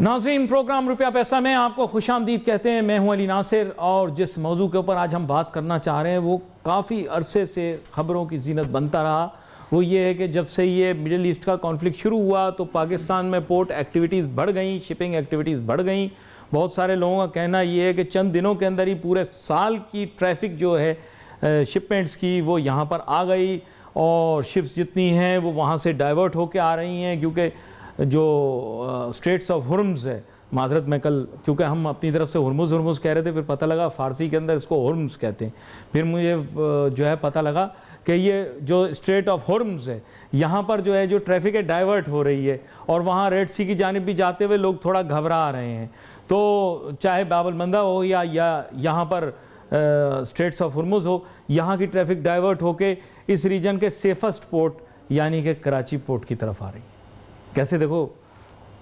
ناظرین، پروگرام روپیہ پیسہ میں آپ کو خوش آمدید کہتے ہیں۔ میں ہوں علی ناصر، اور جس موضوع کے اوپر آج ہم بات کرنا چاہ رہے ہیں وہ کافی عرصے سے خبروں کی زینت بنتا رہا۔ وہ یہ ہے کہ جب سے یہ مڈل ایسٹ کا کانفلکٹ شروع ہوا تو پاکستان میں پورٹ ایکٹیویٹیز بڑھ گئیں، شپنگ ایکٹیویٹیز بڑھ گئیں۔ بہت سارے لوگوں کا کہنا یہ ہے کہ چند دنوں کے اندر ہی پورے سال کی ٹریفک جو ہے شپمنٹس کی وہ یہاں پر آ گئی، اور شپس جتنی ہیں وہ وہاں سے ڈائیورٹ ہو کے آ رہی ہیں، کیونکہ جو اسٹریٹس آف ہرمز ہے، معذرت میں کل کیونکہ ہم اپنی طرف سے ہرمز کہہ رہے تھے، پھر پتہ لگا فارسی کے اندر اس کو ہرمز کہتے ہیں۔ پھر مجھے جو ہے پتہ لگا کہ یہ جو اسٹریٹ آف ہرمز ہے یہاں پر جو ہے جو ٹریفک ہے ڈائیورٹ ہو رہی ہے، اور وہاں ریڈ سی کی جانب بھی جاتے ہوئے لوگ تھوڑا گھبرا رہے ہیں۔ تو چاہے باب المندہ ہو یا یہاں پر اسٹریٹس آف ہرمز ہو، یہاں کی ٹریفک ڈائیورٹ ہو کے اس ریجن کے سیفسٹ پورٹ یعنی کہ کراچی پورٹ کی طرف آ رہی ہے۔ کیسے دیکھو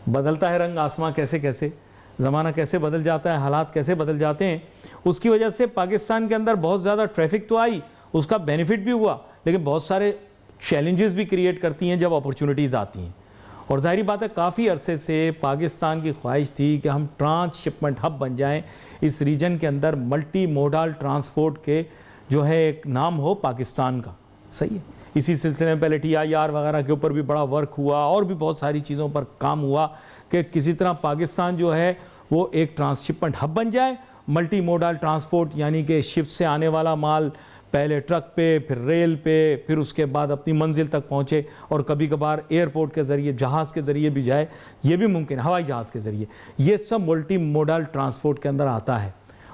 بدلتا ہے رنگ آسماں، کیسے زمانہ کیسے بدل جاتا ہے، حالات کیسے بدل جاتے ہیں۔ اس کی وجہ سے پاکستان کے اندر بہت زیادہ ٹریفک تو آئی، اس کا بینیفٹ بھی ہوا، لیکن بہت سارے چیلنجز بھی کریٹ کرتی ہیں جب اپورچونٹیز آتی ہیں۔ اور ظاہری بات ہے کافی عرصے سے پاکستان کی خواہش تھی کہ ہم ٹرانس شپمنٹ ہب بن جائیں، اس ریجن کے اندر ملٹی موڈال ٹرانسپورٹ کے جو ہے ایک نام ہو پاکستان کا، صحیح ہے۔ اسی سلسلے میں پہلے TIR وغیرہ کے اوپر بھی بڑا ورک ہوا، اور بھی بہت ساری چیزوں پر کام ہوا کہ کسی طرح پاکستان جو ہے وہ ایک ٹرانس شپمنٹ ہب بن جائے، ملٹی موڈال ٹرانسپورٹ یعنی کہ شپ سے آنے والا مال پہلے ٹرک پہ، پھر ریل پہ، پھر اس کے بعد اپنی منزل تک پہنچے، اور کبھی کبھار ایئرپورٹ کے ذریعے، جہاز کے ذریعے بھی جائے، یہ بھی ممکن ہے، ہوائی جہاز کے ذریعے۔ یہ سب ملٹی موڈال ٹرانسپورٹ کے اندر آتا ہے،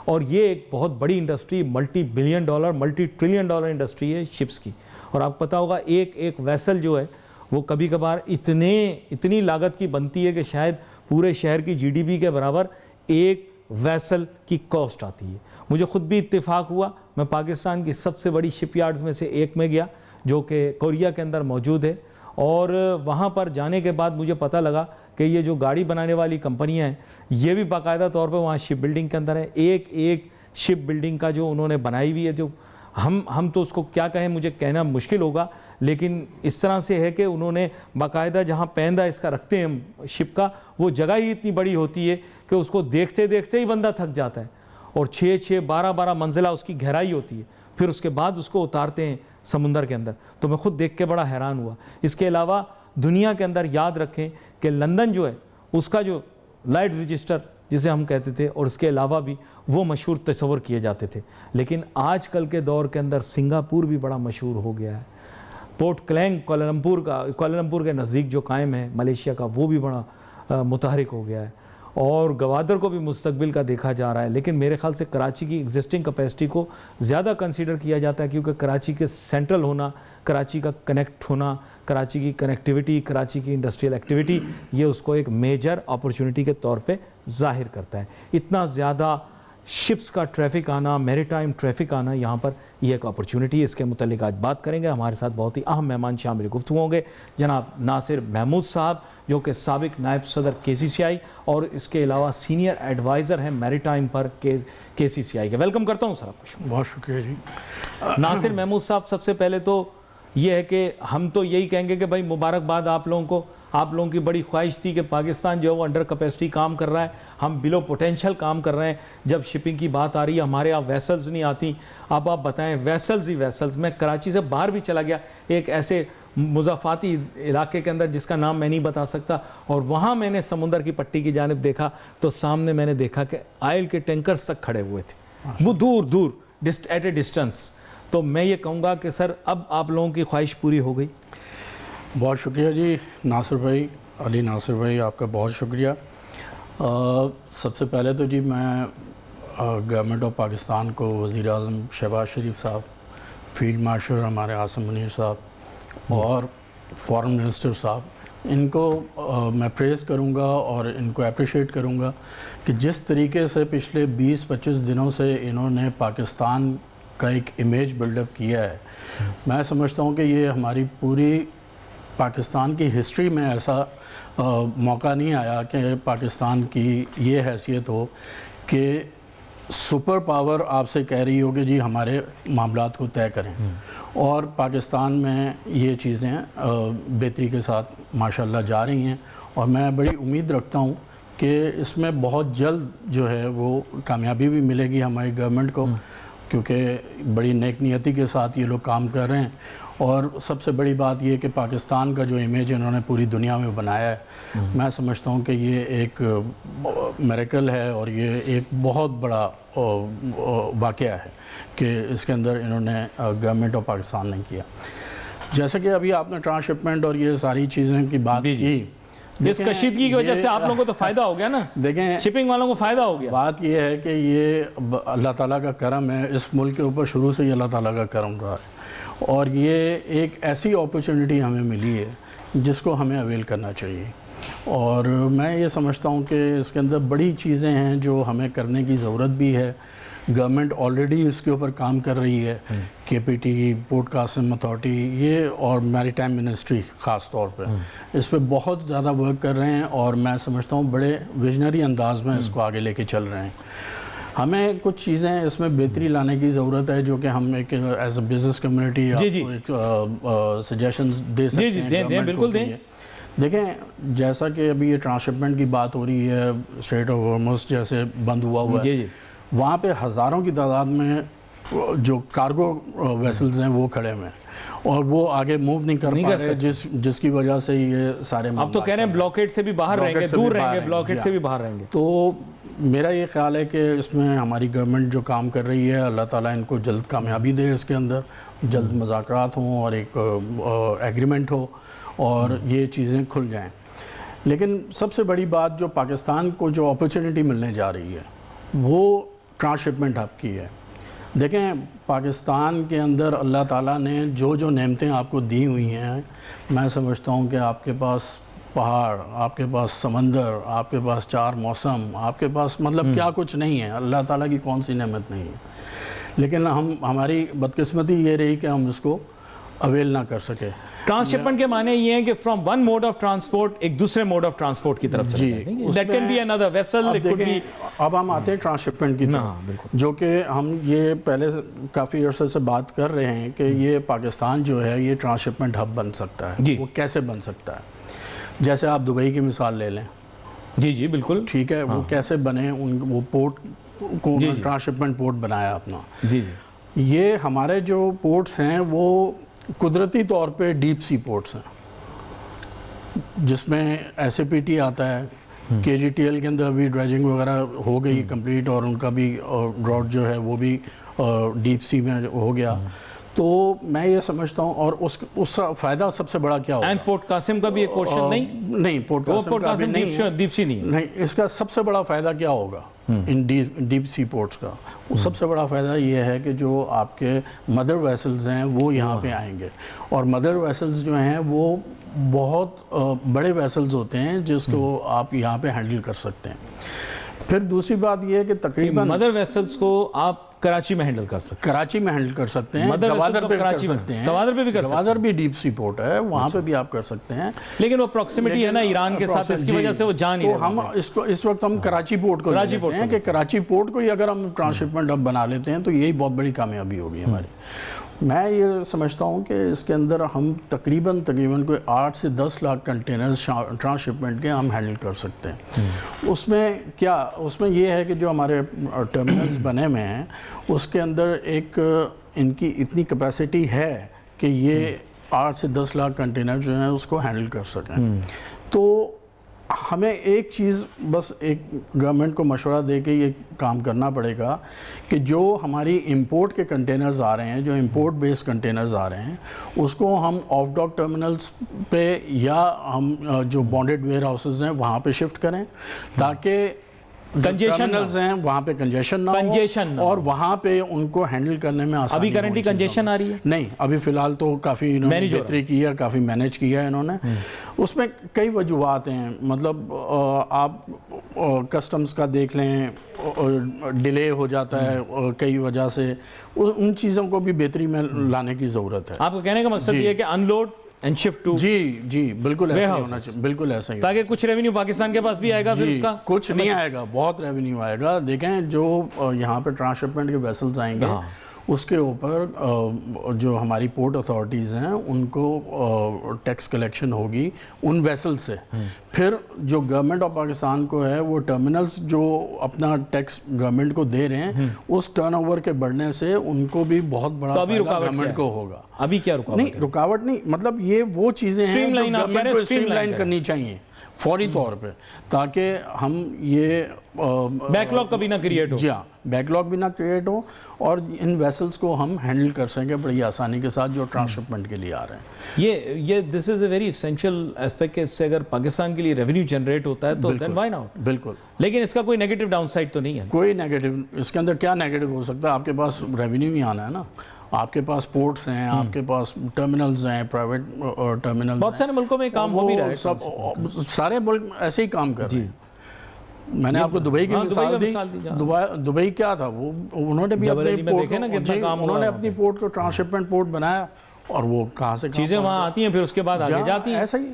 اور یہ ایک بہت بڑی industry, multi billion dollar, multi trillion dollar industry ہے شپس کی۔ اور آپ کو پتہ ہوگا ایک ویسل جو ہے وہ کبھی کبھار اتنی لاگت کی بنتی ہے کہ شاید پورے شہر کی GDP کے برابر ایک ویسل کی کاسٹ آتی ہے۔ مجھے خود بھی اتفاق ہوا، میں پاکستان کی سب سے بڑی شپ یارڈز میں سے ایک میں گیا جو کہ کوریا کے اندر موجود ہے، اور وہاں پر جانے کے بعد مجھے پتہ لگا کہ یہ جو گاڑی بنانے والی کمپنیاں ہیں یہ بھی باقاعدہ طور پہ وہاں شپ بلڈنگ کے اندر ہے۔ ایک شپ بلڈنگ کا جو انہوں نے بنائی ہوئی ہے، جو ہم تو اس کو کیا کہیں، مجھے کہنا مشکل ہوگا، لیکن اس طرح سے ہے کہ انہوں نے باقاعدہ جہاں پیندہ اس کا رکھتے ہیں شپ کا، وہ جگہ ہی اتنی بڑی ہوتی ہے کہ اس کو دیکھتے دیکھتے ہی بندہ تھک جاتا ہے، اور 12 منزلہ اس کی گہرائی ہوتی ہے، پھر اس کے بعد اس کو اتارتے ہیں سمندر کے اندر۔ تو میں خود دیکھ کے بڑا حیران ہوا۔ اس کے علاوہ دنیا کے اندر یاد رکھیں کہ لندن جو ہے اس کا جو لائٹ رجسٹر جسے ہم کہتے تھے، اور اس کے علاوہ بھی وہ مشہور تصور کیے جاتے تھے، لیکن آج کل کے دور کے اندر سنگاپور بھی بڑا مشہور ہو گیا ہے۔ پورٹ کلینگ کوالالمپور کے نزدیک جو قائم ہے ملیشیا کا، وہ بھی بڑا متحرک ہو گیا ہے، اور گوادر کو بھی مستقبل کا دیکھا جا رہا ہے۔ لیکن میرے خیال سے کراچی کی ایگزسٹنگ کیپیسٹی کو زیادہ کنسیڈر کیا جاتا ہے، کیونکہ کراچی کے سینٹرل ہونا، کراچی کا کنیکٹ ہونا، کراچی کی کنیکٹیوٹی، کراچی کی انڈسٹریل ایکٹیویٹی، یہ اس کو ایک میجر اپورچونٹی کے طور پہ ظاہر کرتا ہے۔ اتنا زیادہ شپس کا ٹریفک آنا، میری ٹائم ٹریفک آنا یہاں پر، یہ ایک اپورچونٹی ہے۔ اس کے متعلق آج بات کریں گے، ہمارے ساتھ بہت ہی اہم مہمان شامل گفتگو ہوں گے، جناب ناصر محمود صاحب جو کہ سابق نائب صدر KCCI اور اس کے علاوہ سینئر ایڈوائزر ہیں میری ٹائم پر KCCI کے۔ ویلکم کرتا ہوں سر آپ کو۔ بہت شکریہ جی۔ ناصر محمود صاحب، سب سے پہلے تو یہ ہے کہ ہم تو یہی کہیں گے کہ بھائی مبارکباد آپ لوگوں کو، آپ لوگوں کی بڑی خواہش تھی کہ پاکستان جو ہے وہ انڈر کیپیسٹی کام کر رہا ہے، ہم بلو پوٹینشل کام کر رہے ہیں۔ جب شپنگ کی بات آ رہی ہے ہمارے یہاں ویسلز نہیں آتی، اب آپ بتائیں ویسلز ہی ویسلز۔ میں کراچی سے باہر بھی چلا گیا ایک ایسے مضافاتی علاقے کے اندر جس کا نام میں نہیں بتا سکتا، اور وہاں میں نے سمندر کی پٹی کی جانب دیکھا تو سامنے میں نے دیکھا کہ آئل کے ٹینکرز تک کھڑے ہوئے تھے، وہ دور ایٹ اے ڈسٹنس۔ تو میں یہ کہوں گا کہ سر اب آپ لوگوں کی خواہش پوری ہو گئی۔ بہت شکریہ جی ناصر بھائی، علی ناصر بھائی، آپ کا بہت شکریہ۔ سب سے پہلے تو جی میں گورنمنٹ آف پاکستان کو، وزیر اعظم شہباز شریف صاحب، فیلڈ مارشل ہمارے عاصم منیر صاحب اور فارن منسٹر صاحب، ان کو میں پریز کروں گا اور ان کو اپریشیٹ کروں گا کہ جس طریقے سے پچھلے 20-25 دنوں سے انہوں نے پاکستان کا ایک امیج بلڈ اپ کیا ہے۔ میں سمجھتا ہوں کہ یہ ہماری پوری پاکستان کی ہسٹری میں ایسا موقع نہیں آیا کہ پاکستان کی یہ حیثیت ہو کہ سپر پاور آپ سے کہہ رہی ہو کہ جی ہمارے معاملات کو طے کریں، اور پاکستان میں یہ چیزیں بہتری کے ساتھ ماشاءاللہ جا رہی ہیں، اور میں بڑی امید رکھتا ہوں کہ اس میں بہت جلد جو ہے وہ کامیابی بھی ملے گی ہماری گورنمنٹ کو، کیونکہ بڑی نیک نیتی کے ساتھ یہ لوگ کام کر رہے ہیں. اور سب سے بڑی بات یہ کہ پاکستان کا جو امیج انہوں نے پوری دنیا میں بنایا ہے، میں سمجھتا ہوں کہ یہ ایک میریکل ہے اور یہ ایک بہت بڑا واقعہ ہے کہ اس کے اندر انہوں نے گورنمنٹ آف پاکستان نے کیا. جیسا کہ ابھی آپ نے ٹرانسشپمنٹ اور یہ ساری چیزیں کی بات کی، اس کشیدگی کی وجہ سے آپ لوگوں کو تو فائدہ ہو گیا نا، دیکھیں شپنگ والوں کو فائدہ ہو گیا. بات یہ ہے کہ یہ اللہ تعالیٰ کا کرم ہے، اس ملک کے اوپر شروع سے ہی اللہ تعالیٰ کا کرم رہا ہے، اور یہ ایک ایسی اپرچونٹی ہمیں ملی ہے جس کو ہمیں اویل کرنا چاہیے. اور میں یہ سمجھتا ہوں کہ اس کے اندر بڑی چیزیں ہیں جو ہمیں کرنے کی ضرورت بھی ہے. گورنمنٹ آلریڈی اس کے اوپر کام کر رہی ہے، کے P T, port Qasim authority یہ اور میری ٹائم منسٹری خاص طور پہ اس پہ بہت زیادہ ورک کر رہے ہیں، اور میں سمجھتا ہوں بڑے ویژنری انداز میں اس کو آگے لے کے چل رہے ہیں. ہمیں کچھ چیزیں اس میں بہتری لانے کی ضرورت ہے جو کہ ہم ایک ایز اے بزنس کمیونٹی ایک سجیشنز دے سکتے ہیں. دیں بالکل دیں. دیکھیں جیسا کہ ابھی یہ ٹرانسشپمنٹ کی بات ہو رہی ہے، اسٹریٹ آف ہارمز جیسے بند ہوا ہے، وہاں پہ ہزاروں کی تعداد میں جو کارگو ویسلز ہیں وہ کھڑے ہوئے ہیں اور وہ آگے موو نہیں کر پا رہے، جس کی وجہ سے یہ سارے اب تو کہہ رہے ہیں بلاکیڈ سے بھی باہر رہیں گے، دور رہیں گے، بلاکیڈ سے بھی باہر رہیں گے. تو میرا یہ خیال ہے کہ اس میں ہماری گورنمنٹ جو کام کر رہی ہے، اللہ تعالیٰ ان کو جلد کامیابی دے، اس کے اندر جلد مذاکرات ہوں اور ایک ایگریمنٹ ہو اور یہ چیزیں کھل جائیں. لیکن سب سے بڑی بات جو پاکستان کو جو اپرچونٹی ملنے جا رہی ہے وہ ٹرانسشپمنٹ ہب کی ہے. دیکھیں پاکستان کے اندر اللہ تعالیٰ نے جو نعمتیں آپ کو دی ہوئی ہیں، میں سمجھتا ہوں کہ آپ کے پاس پہاڑ، آپ کے پاس سمندر، آپ کے پاس 4 موسم، آپ کے پاس مطلب کیا کچھ نہیں ہے. اللہ تعالیٰ کی کون سی نعمت نہیں ہے، لیکن ہماری بدقسمتی یہ رہی کہ ہم اس کو اویل نہ کر سکے. ٹرانسشپمنٹ کے معنی یہ ہے کہ from one mode of transport ایک دوسرے موڈ آف ٹرانسپورٹ کی طرف چلے جائیں. That can be another vessel. اب ہم آتے ہیں ٹرانسشپمنٹ کی طرف، جو کہ ہم یہ پہلے پہلے عرصے سے بات کر رہے ہیں کہ یہ پاکستان جو ہے یہ ٹرانسشپمنٹ ہب بن سکتا ہے. وہ کیسے بن سکتا ہے؟ جیسے آپ دبئی کی مثال لے لیں. جی بالکل ٹھیک ہے. وہ کیسے بنے؟ وہ پورٹ کو ٹرانسشپمنٹ پورٹ بنایا اپنا. یہ ہمارے جو پورٹس ہیں وہ قدرتی طور پہ ڈیپ سی پورٹس ہیں، جس میں ایس اے پی ٹی آتا ہے. کے جی ٹی ایل کے اندر ابھی ڈریجنگ وغیرہ ہو گئی کمپلیٹ، اور ان کا بھی ڈراٹ جو ہے وہ بھی ڈیپ سی میں ہو گیا. تو میں یہ سمجھتا ہوں، اور اس کا فائدہ سب سے بڑا کیا ہوگا؟ اینڈ پورٹ قاسم کا بھی ایک پورشن نہیں، پورٹ قاسم ڈیپ سی نہیں. اس کا سب سے بڑا فائدہ کیا ہوگا ان ڈیپ سی پورٹس کا؟ سب سے بڑا فائدہ یہ ہے کہ جو آپ کے مدر ویسلز ہیں وہ یہاں پہ آئیں گے، اور مدر ویسلز جو ہیں وہ بہت بڑے ویسلز ہوتے ہیں جس کو آپ یہاں پہ ہینڈل کر سکتے ہیں. پھر دوسری بات یہ ہے کہ تقریباً مدر ویسلز کو آپ کراچی میں ہینڈل کر سکتے ہیں. کراچی میں ہینڈل کر سکتے ہیں، گوادر پہ کر سکتے ہیں. گوادر بھی ڈیپ سی پورٹ ہے، وہاں پہ بھی آپ کر سکتے ہیں. لیکن وہ پروکسیمیٹی ہے نا ایران کے ساتھ، اس کی وجہ سے وہ جان ہی ہم اس وقت ہم کراچی پورٹ کو لیتے ہیں کہ کراچی پورٹ کو ہی اگر ہم ٹرانسشپمنٹ ہب بنا لیتے ہیں تو یہی بہت بڑی کامیابی ہوگی ہماری. میں یہ سمجھتا ہوں کہ اس کے اندر ہم تقریباً کوئی 8 سے 10 لاکھ کنٹینرز ٹرانسشپمنٹ کے ہم ہینڈل کر سکتے ہیں. اس میں یہ ہے کہ جو ہمارے ٹرمینلز بنے ہوئے ہیں اس کے اندر ایک ان کی اتنی کیپیسٹی ہے کہ یہ 8 سے 10 لاکھ کنٹینر جو ہیں اس کو ہینڈل کر سکیں. تو ہمیں ایک چیز بس ایک گورنمنٹ کو مشورہ دے کے یہ کام کرنا پڑے گا کہ جو ہماری امپورٹ کے کنٹینرز آ رہے ہیں، جو امپورٹ بیس کنٹینرز آ رہے ہیں، اس کو ہم آف ڈاک ٹرمینلز پہ یا ہم جو بانڈڈ ویئر ہاؤسز ہیں وہاں پہ شفٹ کریں، تاکہ ٹرمینلز ہیں وہاں پہ کنجیشن نہ ہو اور وہاں پہ ان کو ہینڈل کرنے میں آسانی. ابھی کرنٹلی کنجیشن آ رہی ہے؟ نہیں، ابھی فی الحال تو کافی انہوں نے بہتری کی ہے، کافی مینیج کیا ہے انہوں نے. اس میں کئی وجوہات ہیں، مطلب آپ کسٹمز کا دیکھ لیں، ڈیلے ہو جاتا ہے کئی وجہ سے، ان چیزوں کو بھی بہتری میں لانے کی ضرورت ہے. آپ کو کہنے کا مقصد یہ ہے کہ ان لوڈ اینڈ شفٹ ٹو. جی بالکل ایسا ہی ہونا چاہیے، بالکل ایسا ہی، تاکہ کچھ ریونیو پاکستان کے پاس بھی آئے گا. پھر اس کا کچھ نہیں آئے گا، بہت ریونیو آئے گا. دیکھیں جو یہاں پہ ٹرانسشپمنٹ کے ویسلز آئیں گے اس کے اوپر جو ہماری پورٹ اتھارٹیز ہیں ان کو ٹیکس کلیکشن ہوگی ان ویسل سے. پھر جو گورنمنٹ آف پاکستان کو ہے وہ ٹرمینلز جو اپنا ٹیکس گورنمنٹ کو دے رہے ہیں اس ٹرن اوور کے بڑھنے سے ان کو بھی بہت بڑا فائدہ گورنمنٹ کو ہوگا. ابھی کیا رکاوٹ؟ نہیں رکاوٹ نہیں, مطلب یہ وہ چیزیں ہیں جو گورنمنٹ کو اسٹریم لائن کرنی چاہیے فوری طور پہ, تاکہ ہم یہ بیک لاگ کبھی نہ کریٹ ہو. جی ہاں, بیک لاگ بھی نہ کریٹ ہو اور ان ویسلز کو ہم ہینڈل کر سکیں بڑی آسانی کے ساتھ جو ٹرانسشپمنٹ کے لیے آ رہے ہیں. یہ دس از اے ویری اسینشیل اسپیکٹ کہ اس سے اگر پاکستان کے لیے ریونیو جنریٹ ہوتا ہے تو دین وائی ناٹ. بالکل. لیکن اس کا کوئی نیگیٹو ڈاؤن سائڈ تو نہیں ہے. کوئی نیگیٹو اس کے اندر کیا نیگیٹو ہو سکتا ہے؟ آپ کے پاس ریونیو ہی آنا ہے نا, آپ کے پاس پورٹس ہیں, آپ کے پاس ٹرمینلز ہیں, پرائیویٹ ٹرمینلز. بہت سارے ملکوں میں کام ہو بھی رہا ہے, سب سارے ملک ایسے ہی کام کر رہے ہیں. میں نے آپ کو دبئی کی مثال دی. دبئی کیا تھا, وہ انہوں نے بھی اپنی پورٹ کو ٹرانسشپمنٹ پورٹ بنایا اور وہ کہاں سے چیزیں وہاں آتی ہیں پھر اس کے بعد آگے جاتی ہیں. ایسا ہی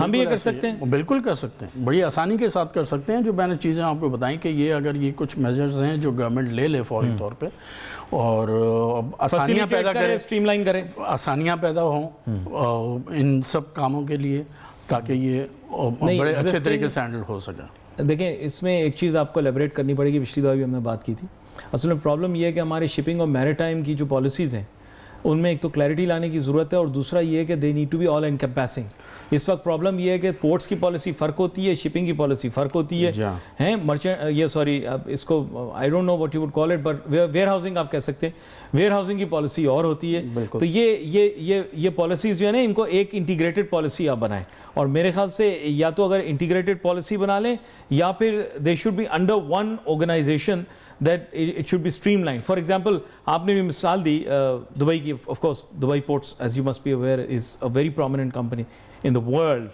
ہم بھی یہ کر سکتے ہیں. بالکل کر سکتے ہیں, بڑی آسانی کے ساتھ کر سکتے ہیں. جو میں نے چیزیں آپ کو بتائیں کہ یہ اگر یہ کچھ میجرز ہیں جو گورنمنٹ لے فوری طور پہ اور آسانیاں پیدا کرے, اسٹریم لائن کرے, آسانیاں پیدا ہوں ان سب کاموں کے لیے, تاکہ یہ بڑے اچھے طریقے سے ہینڈل ہو سکے. دیکھیں اس میں ایک چیز آپ کو ایلیبریٹ کرنی پڑے گی, پچھلی دفعہ بھی ہم نے بات کی تھی. اصل میں پرابلم یہ ہے کہ ہمارے شپنگ اور میری ٹائم کی جو پالیسیز ہیں ان میں ایک تو کلیئرٹی لانے کی ضرورت ہے, اور دوسرا یہ ہے کہ they need to be all encompassing. اس وقت پرابلم یہ ہے کہ پورٹس کی پالیسی فرق ہوتی ہے, شپنگ کی پالیسی فرق ہوتی ہے, مرچنٹ یہ سوری اس کو I don't know what you would call it, but warehousing آپ کہہ سکتے ہیں, ویئر ہاؤسنگ کی پالیسی اور ہوتی ہے. تو یہ پالیسیز جو ہے نا ان کو ایک انٹیگریٹڈ پالیسی آپ بنائیں, اور میرے خیال سے یا تو اگر انٹیگریٹڈ پالیسی بنا لیں یا پھر they should be under one organisation that it should be streamlined. For example, آپ نے بھی مثال دی دبئی کی. Of course, Dubai Ports, as you must be aware, is a very prominent company in the world.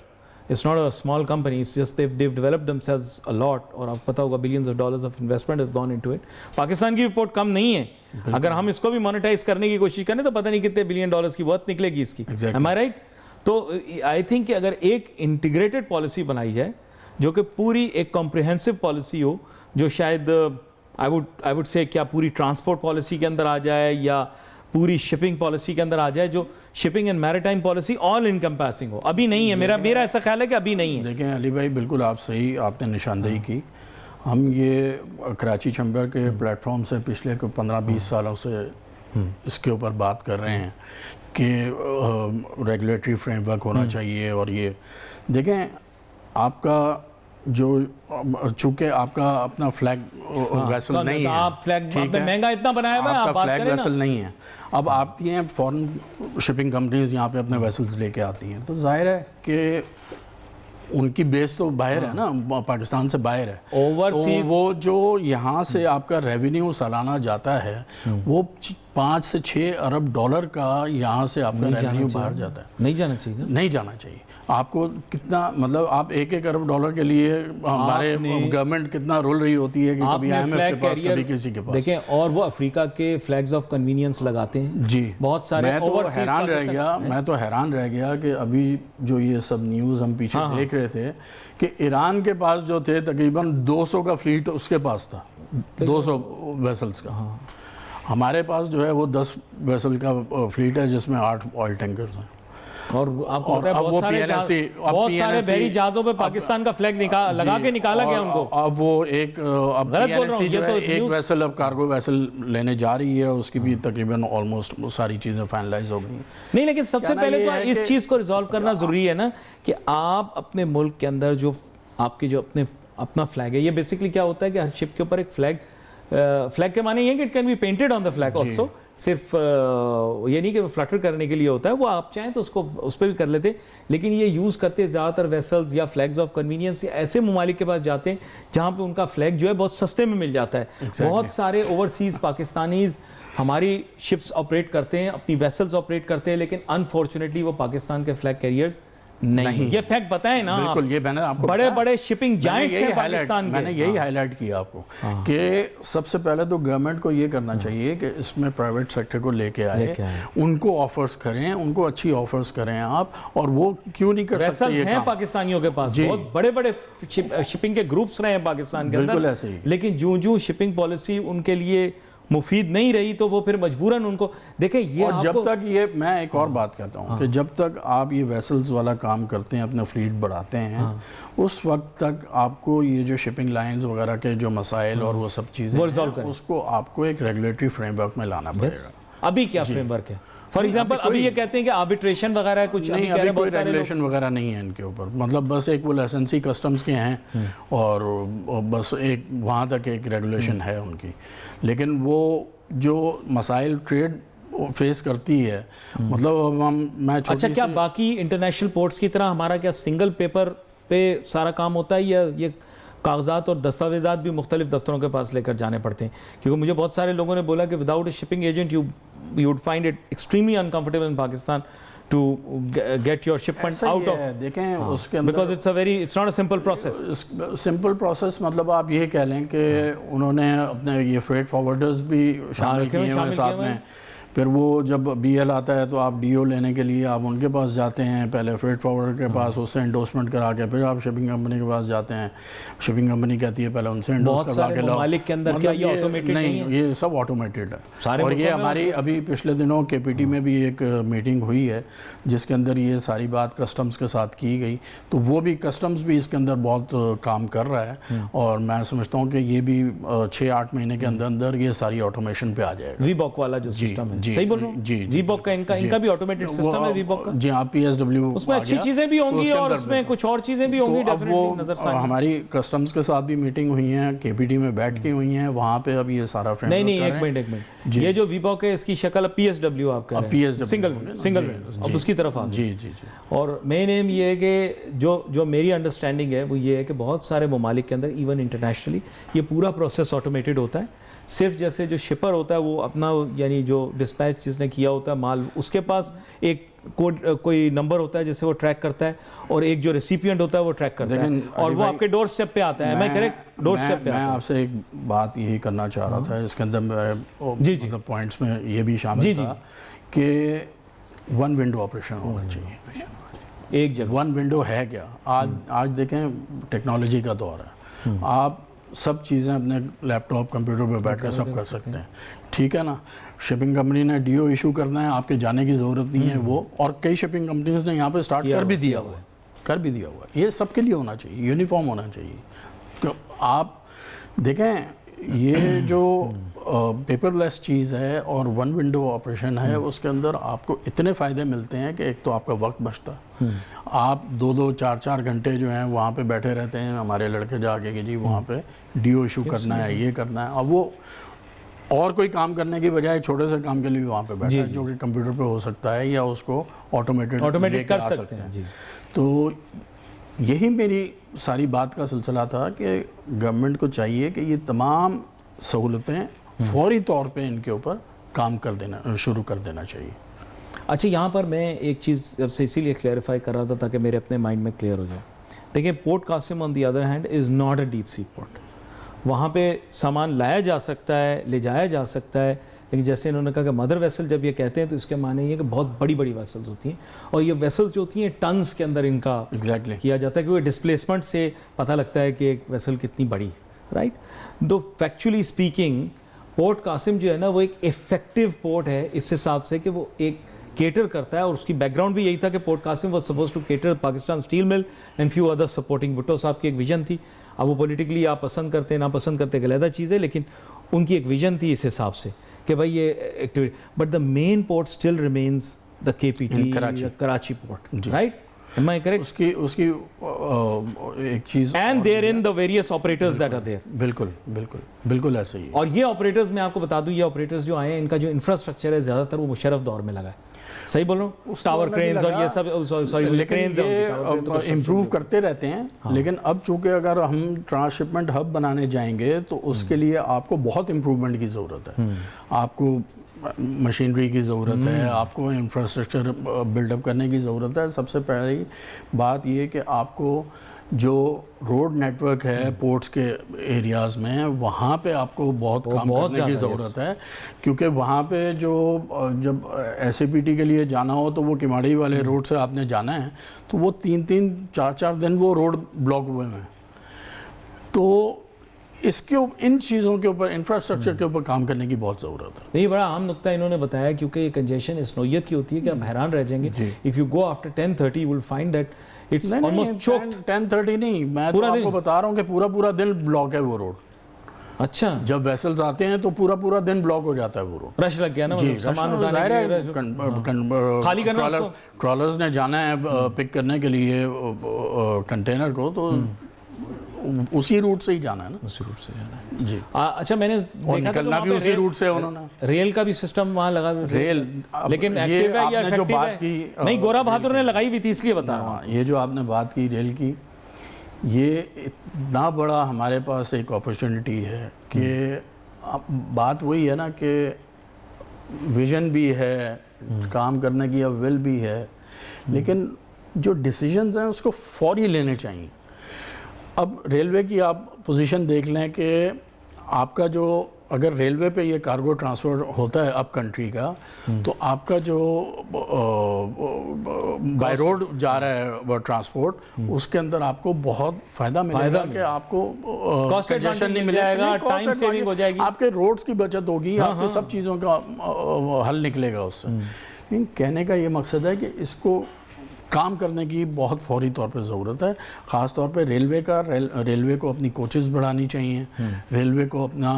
It's not a small company. It's just they've developed themselves a lot. اور آپ پتہ ہوگا billions of dollars of investment have gone into it. Pakistan کی port کم نہیں ہے. اگر ہم اس کو بھی مانیٹائز کرنے کی کوشش کریں تو پتہ نہیں کتنے بلین ڈالرز کی ورتھ نکلے گی اس کی. Am I right? تو I think کہ اگر ایک انٹیگریٹڈ پالیسی بنائی جائے جو کہ پوری ایک کمپریہنسو پالیسی ہو, جو شاید I would say کیا پوری ٹرانسپورٹ پالیسی کے اندر آ جائے یا پوری شپنگ پالیسی کے اندر آ جائے, جو شپنگ اینڈ میری ٹائم پالیسی آل انکمپیسنگ ہو. ابھی نہیں ہے, میرا ایسا خیال ہے کہ ابھی نہیں ہے. دیکھیں علی بھائی, بالکل آپ صحیح آپ نے نشاندہی کی. ہم یہ کراچی چیمبر کے پلیٹ فارم سے پچھلے 15-20 سالوں سے اس کے اوپر بات کر رہے ہیں کہ ریگولیٹری فریم ورک ہونا چاہیے. اور یہ دیکھیں آپ کا جو چونکہ آپ کا اپنا فلیگ ویسل نہیں ہے, آپ فلیگ مہنگا اتنا بنایا ہوا ہے, آپ بات کریں نا. ویسل نہیں ہے. اب آتی ہیں فورن شپنگ کمپنیز یہاں پہ اپنے ویسلز لے کے آتی ہیں, تو ظاہر ہے کہ ان کی بیس تو باہر ہے نا, پاکستان سے باہر ہے. تو وہ جو یہاں سے آپ کا ریونیو سالانہ جاتا ہے وہ 5 سے 6 ارب ڈالر کا یہاں سے آپ کا ریونیو باہر جاتا ہے. نہیں جانا چاہیے, نہیں جانا چاہیے. آپ کو کتنا مطلب آپ 1 ارب ڈالر کے لیے ہمارے گورنمنٹ کتنا رول رہی ہوتی ہے کہ کبھی آئی ایم ایف کے پاس کبھی کسی کے پاس. دیکھیں اور وہ افریقہ کے فلیگز آف کنوینئنس لگاتے ہیں. جی بہت سارے. میں تو حیران رہ گیا کہ ابھی جو یہ سب نیوز ہم پیچھے دیکھ رہے تھے کہ ایران کے پاس جو تھے تقریباً 200 کا فلیٹ اس کے پاس تھا, 200 ویسلز کا. ہمارے پاس جو ہے وہ 10 ویسل کا فلیٹ ہے جس میں 8 آئل ٹینکرز ہیں. اور آپ کو پتہ ہے بہت سارے بحری جہازوں پہ پاکستان کا فلیگ لگا کے نکالا گیا ان کو. اب وہ ایک ایک ویسل اب کارگو ویسل لینے جا رہی ہے, اس کی بھی تقریباً آلموسٹ ساری چیزیں فائنلائز ہو گئی. نہیں لیکن سب سے پہلے تو اس چیز کو ریزالو کرنا ضروری ہے نا کہ آپ اپنے ملک کے اندر جو آپ کی جو اپنا فلیگ ہے, یہ بیسکلی کیا ہوتا ہے کہ ہر شپ کے اوپر ایک فلیگ کے معنی یہ ہے کہ it can be painted on the flag also. صرف یہ نہیں کہ وہ فلٹر کرنے کے لیے ہوتا ہے, وہ آپ چاہیں تو اس پہ بھی کر لیتے, لیکن یہ یوز کرتے زیادہ تر ویسلز یا فلیگز آف کنوینئنس ایسے ممالک کے پاس جاتے ہیں جہاں پہ ان کا فلیگ جو ہے بہت سستے میں مل جاتا ہے. بہت سارے اوورسیز پاکستانیز ہماری شپس آپریٹ کرتے ہیں, اپنی ویسلز آپریٹ کرتے ہیں, لیکن انفارچونیٹلی وہ پاکستان کے فلیگ کیریئرز نہیں. یہ فیکٹ بتائیں نا. بالکل, یہ میں نے آپ کو بڑے بڑے شپنگ جائنٹس ہیں پاکستان کے. میں نے یہی ہائی لائٹ کیا آپ کو کہ سب سے پہلے تو گورنمنٹ کو یہ کرنا چاہیے کہ اس میں پرائیویٹ سیکٹر کو لے کے آئے, ان کو آفرز کریں, ان کو اچھی آفرز کریں آپ. اور وہ کیوں نہیں کر سکتے؟ یہ ہیں پاکستانیوں کے پاس بہت بڑے بڑے شپنگ کے گروپس رہے ہیں پاکستان کے اندر, لیکن جو شپنگ پالیسی ان کے لیے مفید نہیں رہی تو وہ پھر مجبوراً ان کو دیکھیں یہ اور آپ جب کو تک یہ میں ایک اور بات کہتا ہوں کہ جب تک آپ یہ ویسلز والا کام کرتے ہیں اپنا فلیٹ بڑھاتے ہیں اس وقت تک آپ کو یہ جو شپنگ لائنز وغیرہ کے جو مسائل اور وہ سب چیزیں ہیں اس کو آپ کو ایک ریگولیٹری فریم ورک میں لانا پڑے گا. ابھی کیا فریم ورک ہے فار ایگزامپل ابھی یہ کہتے ہیں کہ آربیٹریشن وغیرہ ہے کچھ نہیں ابھی کوئی ریگولیشن وغیرہ نہیں ہے ان کے اوپر مطلب بس ایک وہ لائسنسی کسٹمز کے ہیں اور بس ایک وہاں تک ایک ریگولیشن ہے ان کی لیکن وہ جو مسائل ٹریڈ فیس کرتی ہے مطلب اب میں اچھا کیا باقی انٹرنیشنل پورٹس کی طرح ہمارا کیا سنگل پیپر پہ سارا کام ہوتا ہے یا یہ کاغذات اور دستاویزات بھی مختلف دفتروں کے پاس لے کر جانے پڑتے ہیں کیونکہ مجھے بہت سارے لوگوں نے بولا کہ without a shipping agent you would find it extremely uncomfortable in Pakistan to get your shipment out of دیکھیں اس کے اندر because it's not a simple process simple process مطلب آپ یہ کہہ لیں کہ انہوں نے اپنے یہ فریٹ فارورڈرز بھی شامل کیے ہوئے ساتھ میں پھر وہ جب بی ایل آتا ہے تو آپ ڈی او لینے کے لیے آپ ان کے پاس جاتے ہیں پہلے فریٹ فارورڈر کے پاس اس سے انڈورسمنٹ کرا کے پھر آپ شپنگ کمپنی کے پاس جاتے ہیں شپنگ کمپنی کہتی ہے پہلے ان سے انڈورس کروا کے لاؤ. ممالک کے اندر کیا یہ آٹومیٹڈ نہیں یہ سب آٹومیٹڈ ہے اور یہ ہماری ابھی پچھلے دنوں کے پی ٹی میں بھی ایک میٹنگ ہوئی ہے جس کے اندر یہ ساری بات کسٹمز کے ساتھ کی گئی تو وہ بھی کسٹمز بھی اس کے اندر بہت کام کر رہا ہے اور میں سمجھتا ہوں کہ یہ بھی 6-8 مہینے کے اندر اندر یہ ساری آٹومیشن پہ آ جائے گا. وی باک والا جو سسٹم ہے صحیح بول رہا ہوں جی وی باک کا ان کا بھی آٹومیٹڈ سسٹم ہے وی باک کا جی ہاں پی ایس ڈبلیو اس میں اچھی چیزیں بھی ہوں گی اور اس میں کچھ اور چیزیں بھی ہوں گی ڈیفینیٹلی نظر ثانی. ہماری کسٹمز کے ساتھ بھی میٹنگ ہوئی ہیں کے پی ٹی میں بیٹھ کے ہوئی ہیں وہاں پہ اب یہ سارا فریم ورک نہیں ایک منٹ یہ جو وی باک ہے اس کی شکل اب پی ایس ڈبلیو آپ کہہ رہے ہیں سنگل اب اس کی طرف آ جی جی جی اور مین ایم یہ ہے کہ جو میری انڈرسٹینڈنگ ہے وہ یہ ہے کہ بہت سارے ممالک کے اندر ایون انٹرنیشنلی یہ پورا پروسیس آٹومیٹڈ ہوتا ہے صرف جیسے جو شپر ہوتا ہے وہ اپنا یعنی جو ڈسپیچ جس نے کیا ہوتا ہے مال اس کے پاس ایک کوئی نمبر ہوتا ہے جسے وہ ٹریک کرتا ہے اور ایک جو ریسیپینٹ ہوتا ہے وہ ٹریک کرتا ہے اور وہ آپ کے ڈور سٹیپ پہ آتا ہے. میں کریکٹ ڈور سٹیپ پہ میں آپ سے ایک بات یہی کرنا چاہ رہا تھا اس کے اندر مطلب پوائنٹس میں یہ بھی شامل تھا کہ ون ونڈو آپریشن ہونا چاہیے ایک جگہ. ون ونڈو ہے کیا آج دیکھیں ٹیکنالوجی کا دور ہے آپ سب چیزیں اپنے لیپ ٹاپ کمپیوٹر پہ بیٹھ کر سب کر سکتے ہیں ٹھیک ہے نا. شپنگ کمپنی نے ڈی او ایشو کرنا ہے آپ کے جانے کی ضرورت نہیں ہے وہ اور کئی شپنگ کمپنیز نے یہاں پہ اسٹارٹ کر بھی دیا ہوا ہے یہ سب کے لیے ہونا چاہیے یونیفارم ہونا چاہیے. آپ دیکھیں یہ جو پیپر لیس چیز ہے اور ون ونڈو آپریشن ہے اس کے اندر آپ کو اتنے فائدے ملتے ہیں کہ ایک تو آپ کا وقت بچتا ہے آپ 2-4 گھنٹے جو ہیں وہاں پہ بیٹھے رہتے ہیں ہمارے لڑکے جا کے کہ جی وہاں پہ ڈی او ایشو کرنا ہے یہ کرنا ہے اب وہ اور کوئی کام کرنے کی بجائے ایک چھوٹے سے کام کے لیے بھی وہاں پہ بیٹھا ہے جو کہ کمپیوٹر پہ ہو سکتا ہے یا اس کو آٹومیٹڈ کر سکتے ہیں. تو یہی میری ساری بات کا سلسلہ تھا کہ گورنمنٹ کو چاہیے کہ یہ تمام سہولتیں فوری طور پہ ان کے اوپر کام شروع کر دینا چاہیے. اچھا یہاں پر میں ایک چیز اب سے اسی لیے کلیئرفائی کر رہا تھا تاکہ میرے اپنے مائنڈ میں کلیئر ہو جائے. دیکھیں port Qasim on the other hand is not a deep sea port. وہاں پہ سامان لایا جا سکتا ہے لے جایا جا سکتا ہے لیکن جیسے انہوں نے کہا کہ مدر ویسل جب یہ کہتے ہیں تو اس کے معنی یہ کہ بہت بڑی ویسلز ہوتی ہیں اور یہ ویسلز جو ہوتی ہیں ٹنز کے اندر ان کا کیا جاتا ہے کیونکہ ڈسپلیسمنٹ سے پتہ لگتا ہے کہ ایک ویسل کتنی بڑی ہے رائٹ. دو فیکچولی اسپیکنگ پورٹ قاسم جو ہے نا وہ ایک افیکٹو پورٹ ہے اس حساب سے کہ وہ ایک کیٹر کرتا ہے اور اس کی بیک گراؤنڈ بھی یہی تھا کہ Port Qasim was supposed to cater Pakistan steel mill and few other supporting. Bhutto صاحب کی ایک ویژن تھی. اب وہ پولیٹیکلی آپ پسند کرتے ہیں ناپسند کرتے ہیں علیحدہ چیز ہے لیکن ان کی ایک ویژن تھی اس حساب سے کہ بھائی یہ activity but the main port still remains the K P T Karachi port right. Am I correct? اس کی ایک چیز and therein the various operators that are there. بالکل ایسے ہی. اور یہ آپریٹرز میں آپ کو بتا دوں یہ آپریٹرز جو آئے ہیں ان کا جو انفراسٹرکچر ہے زیادہ تر وہ مشرف دور میں لگا ہے. صحیح بول رہا ہوں. ٹاور کرینز اور یہ سب سوری کرینز امپروو کرتے رہتے ہیں لیکن اب چونکہ اگر ہم ٹرانسشپمنٹ ہب بنانے جائیں گے تو اس کے لیے آپ کو بہت امپروومنٹ کی ضرورت ہے. آپ کو مشینری کی ضرورت ہے آپ کو انفراسٹرکچر بلڈ اپ کرنے کی ضرورت ہے. سب سے پہلی بات یہ کہ آپ کو جو روڈ نیٹ ورک ہے پورٹس کے ایریاز میں وہاں پہ آپ کو بہت کام کرنے کی ضرورت ہے کیونکہ وہاں پہ جو جب ایس اے پی ٹی کے لیے جانا ہو تو وہ کماڑی والے روڈ سے آپ نے جانا ہے تو وہ 3-4 دن وہ روڈ بلاک ہوئے ہیں. تو اس کے ان چیزوں کے اوپر انفراسٹرکچر کے اوپر کام کرنے کی بہت ضرورت ہے. نہیں بڑا اہم نقطہ انہوں نے بتایا کیونکہ یہ کنجیشن اس نوعیت کی ہوتی ہے کہ آپ حیران رہ جائیں گے. If you go after 10:30 you will find that it's almost choked. 10:30 نہیں, میں تو آپ کو بتا رہا ہوں کہ پورا دن بلاک ہے وہ روڈ. اچھا, جب ویسلز آتے ہیں تو پورا دن بلاک ہو جاتا ہے وہ روڈ. رش لگ گیا نا, سامان اٹھانے خالی کرنا, ٹرالرز نے جانا ہے پک کرنے کے لیے کنٹینر کو, تو اسی روٹ سے ہی جانا ہے نا. اسی روٹ سے جانا ہے جی. اچھا میں نے اور نکلنا بھی اسی روٹ سے انہوں نے. ریل کا بھی سسٹم وہاں لگا, ریل لیکن ایکٹیو ہے یا افیکٹو ہے؟ نہیں, گورا بہادر نے لگائی ہوئی تھی اس لیے بتا رہا ہوں. یہ جو آپ نے بات کی ریل کی, یہ اتنا بڑا ہمارے پاس ایک اپرچونٹی ہے کہ بات وہی ہے نا کہ ویژن بھی ہے, کام کرنے کی ول بھی ہے, لیکن جو ڈیسیجنز ہیں اس کو فوری لینے چاہیے. اب ریلوے کی آپ پوزیشن دیکھ لیں کہ آپ کا جو اگر ریلوے پہ یہ کارگو ٹرانسپورٹ ہوتا ہے اب کنٹری کا, تو آپ کا جو بائی روڈ جا رہا ہے ٹرانسپورٹ, اس کے اندر آپ کو بہت فائدہ ملے گا کہ آپ کو کنجیشن نہیں ملے گا, ٹائم سیونگ ہو جائے گی, آپ کے روڈز کی بچت ہوگی, آپ کے سب چیزوں کا حل نکلے گا اس سے. لیکن کہنے کا یہ مقصد ہے کہ اس کو کام کرنے کی بہت فوری طور پہ ضرورت ہے, خاص طور پہ ریلوے کو اپنی کوچز بڑھانی چاہیے, ریلوے کو اپنا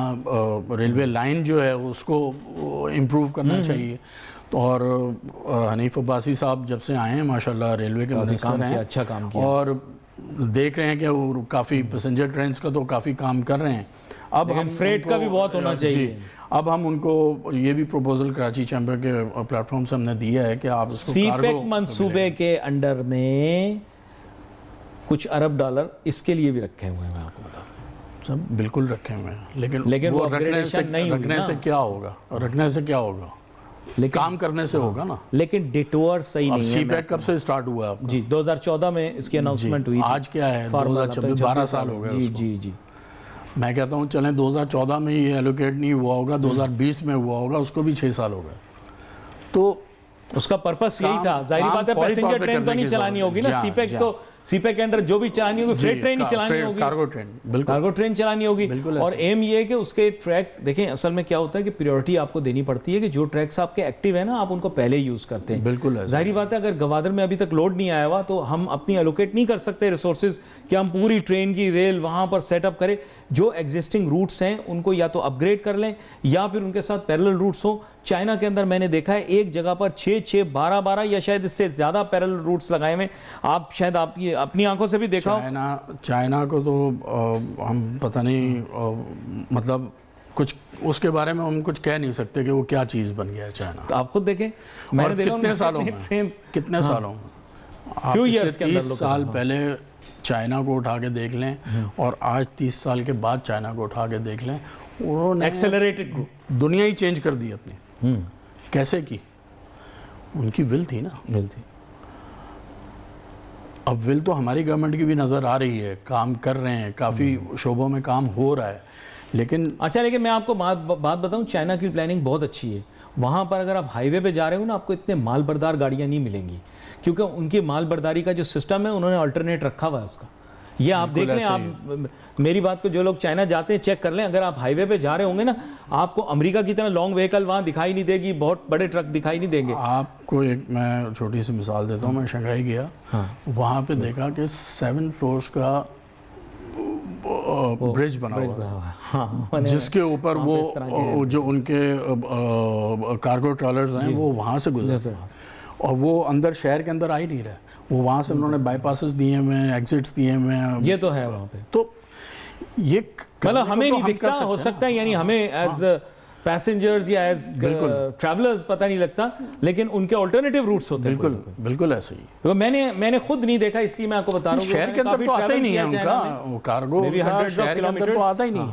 ریلوے لائن جو ہے اس کو امپروو کرنا چاہیے. اور حنیف عباسی صاحب جب سے آئے ہیں ماشاءاللہ ریلوے کے منسٹر ہیں, اچھا کام کیا, اور دیکھ رہے ہیں کہ وہ کافی پیسنجر ٹرینز کا تو کافی کام کر رہے ہیں. اب ہم فریٹ کا بھی بہت ہونا چاہیے. اب ہم ان کو یہ بھی پروپوزل کراچی چیمبر کے پلیٹ فارم سے ہم نے دیا ہے کہ آپ اس کو سی پیک منصوبے کے انڈر میں کچھ ارب ڈالر اس کے لیے بھی رکھے ہوئے ہیں, میں آپ کو بتا رہا ہوں. سب بالکل رکھے ہوئے ہیں, لیکن وہ رکھنے سے کیا ہوگا, رکھنے سے کیا ہوگا, کام کرنے سے ہوگا نا. لیکن ڈیٹور صحیح نہیں ہے. سی پیک کب سے سٹارٹ ہوا ہے آپ کا؟ جی 2014 میں اس کی اناؤنسمنٹ ہوئی. آج کیا ہے 2026, 12 سال ہو گئے. جی میں کہتا ہوں چلیں 2014 میں یہ ایلوکیٹ نہیں ہوا ہوگا, 2020 میں ہوا ہوگا, اس کو بھی 6 سال ہو گئے. تو اس کا پرپس یہی تھا. ظاہری بات ہے پیسنجر ٹرین تو نہیں چلانی ہوگی نا, سی پیک تو سی پیک کے اندر جو بھی چلانی ہوگی فریٹ ٹرین ہی چلانی ہوگی, کارگو ٹرین چلانی ہوگی. اور ایم یہ ہے کہ اس کے ٹریک دیکھیں, اصل میں کیا ہوتا ہے کہ پریورٹی آپ کو دینی پڑتی ہے کہ جو ٹریکس آپ کے ایکٹیو ہیں نا آپ ان کو پہلے یوز کرتے ہیں. بالکل ظاہری بات ہے اگر گوادر میں ابھی تک لوڈ نہیں آیا ہوا تو ہم اپنی الوکیٹ نہیں کر سکتے ریسورسز کہ ہم پوری ٹرین کی ریل وہاں پر سیٹ اپ کریں. جو ایگزسٹنگ روٹس ہیں ان کو یا تو اپ گریڈ کر لیں یا پھر ان کے ساتھ پیرلل روٹس ہوں. چائنا کے اندر میں نے دیکھا ہے ایک جگہ پر 6 12 یا شاید اس سے زیادہ پیرلل روٹس لگائے ہوئے. آپ شاید آپ یہ اپنی آنکھوں سے بھی دیکھا ہو. چائنا کو تو ہم پتہ نہیں, مطلب کچھ اس کے بارے میں ہم کچھ کہہ نہیں سکتے کہ وہ کیا چیز بن گیا ہے چائنا. تو آپ خود دیکھیں, میں نے دیکھا کتنے سالوں میں 30 سال پہلے چائنا کو اٹھا کے دیکھ لیں اور آج 30 سال کے بعد چائنا کو اٹھا کے دیکھ لیں, انہوں نے ایکسلریٹڈ دنیا ہی چینج کر دی اپنی. کیسے کی؟ ان کی ول تھی نا, ول تھی. اب ول تو ہماری گورنمنٹ کی بھی نظر آ رہی ہے, کام کر رہے ہیں, کافی شعبوں میں کام ہو رہا ہے, لیکن لیکن میں آپ کو بات بتاؤں, چائنا کی پلاننگ بہت اچھی ہے. وہاں پر اگر آپ ہائی وے پہ جا رہے ہو نا آپ کو اتنے مال بردار گاڑیاں نہیں ملیں گی, کیونکہ ان کی مال برداری کا جو سسٹم ہے انہوں نے آلٹرنیٹ رکھا ہوا ہے اس کا. یہ آپ دیکھ لیں, آپ میری بات کو جو لوگ چائنا جاتے ہیں چیک کر لیں. اگر آپ ہائی وے پہ جا رہے ہوں گے نا آپ کو امریکہ کی طرح لانگ وہیکل وہاں دکھائی نہیں دے گی, بہت بڑے ٹرک دکھائی نہیں دیں گے. آپ کو ایک میں چھوٹی سی مثال دیتا ہوں, میں شنگھائی گیا, وہاں پہ دیکھا کہ 7 فلورز کا برج بنا ہوا ہے جس کے اوپر وہ جو ان کے کارگو ٹرالرز ہیں وہ وہاں سے گزرتے ہیں, اور وہ اندر شہر کے اندر آ ہی نہیں رہے. وہ وہاں سے انہوں نے بائی پاسز دیے ہوئے ہیں, ایگزٹس دیے ہوئے ہیں. یہ تو ہے وہاں پہ. تو یہ مطلب ہمیں نہیں دکھتا, ہو سکتا ہے یعنی ہمیں ایز پیسنجرز یا ایز ٹریولرز پتہ نہیں لگتا, لیکن ان کے آلٹرنیٹیو روٹس ہوتے ہیں. بالکل ایسے ہی. میں نے خود نہیں دیکھا, اس لیے میں آپ کو بتا رہا ہوں. شہر کے اندر تو آتا ہی نہیں ہے ان کا کارگو, شہر کے اندر تو آتا ہی نہیں.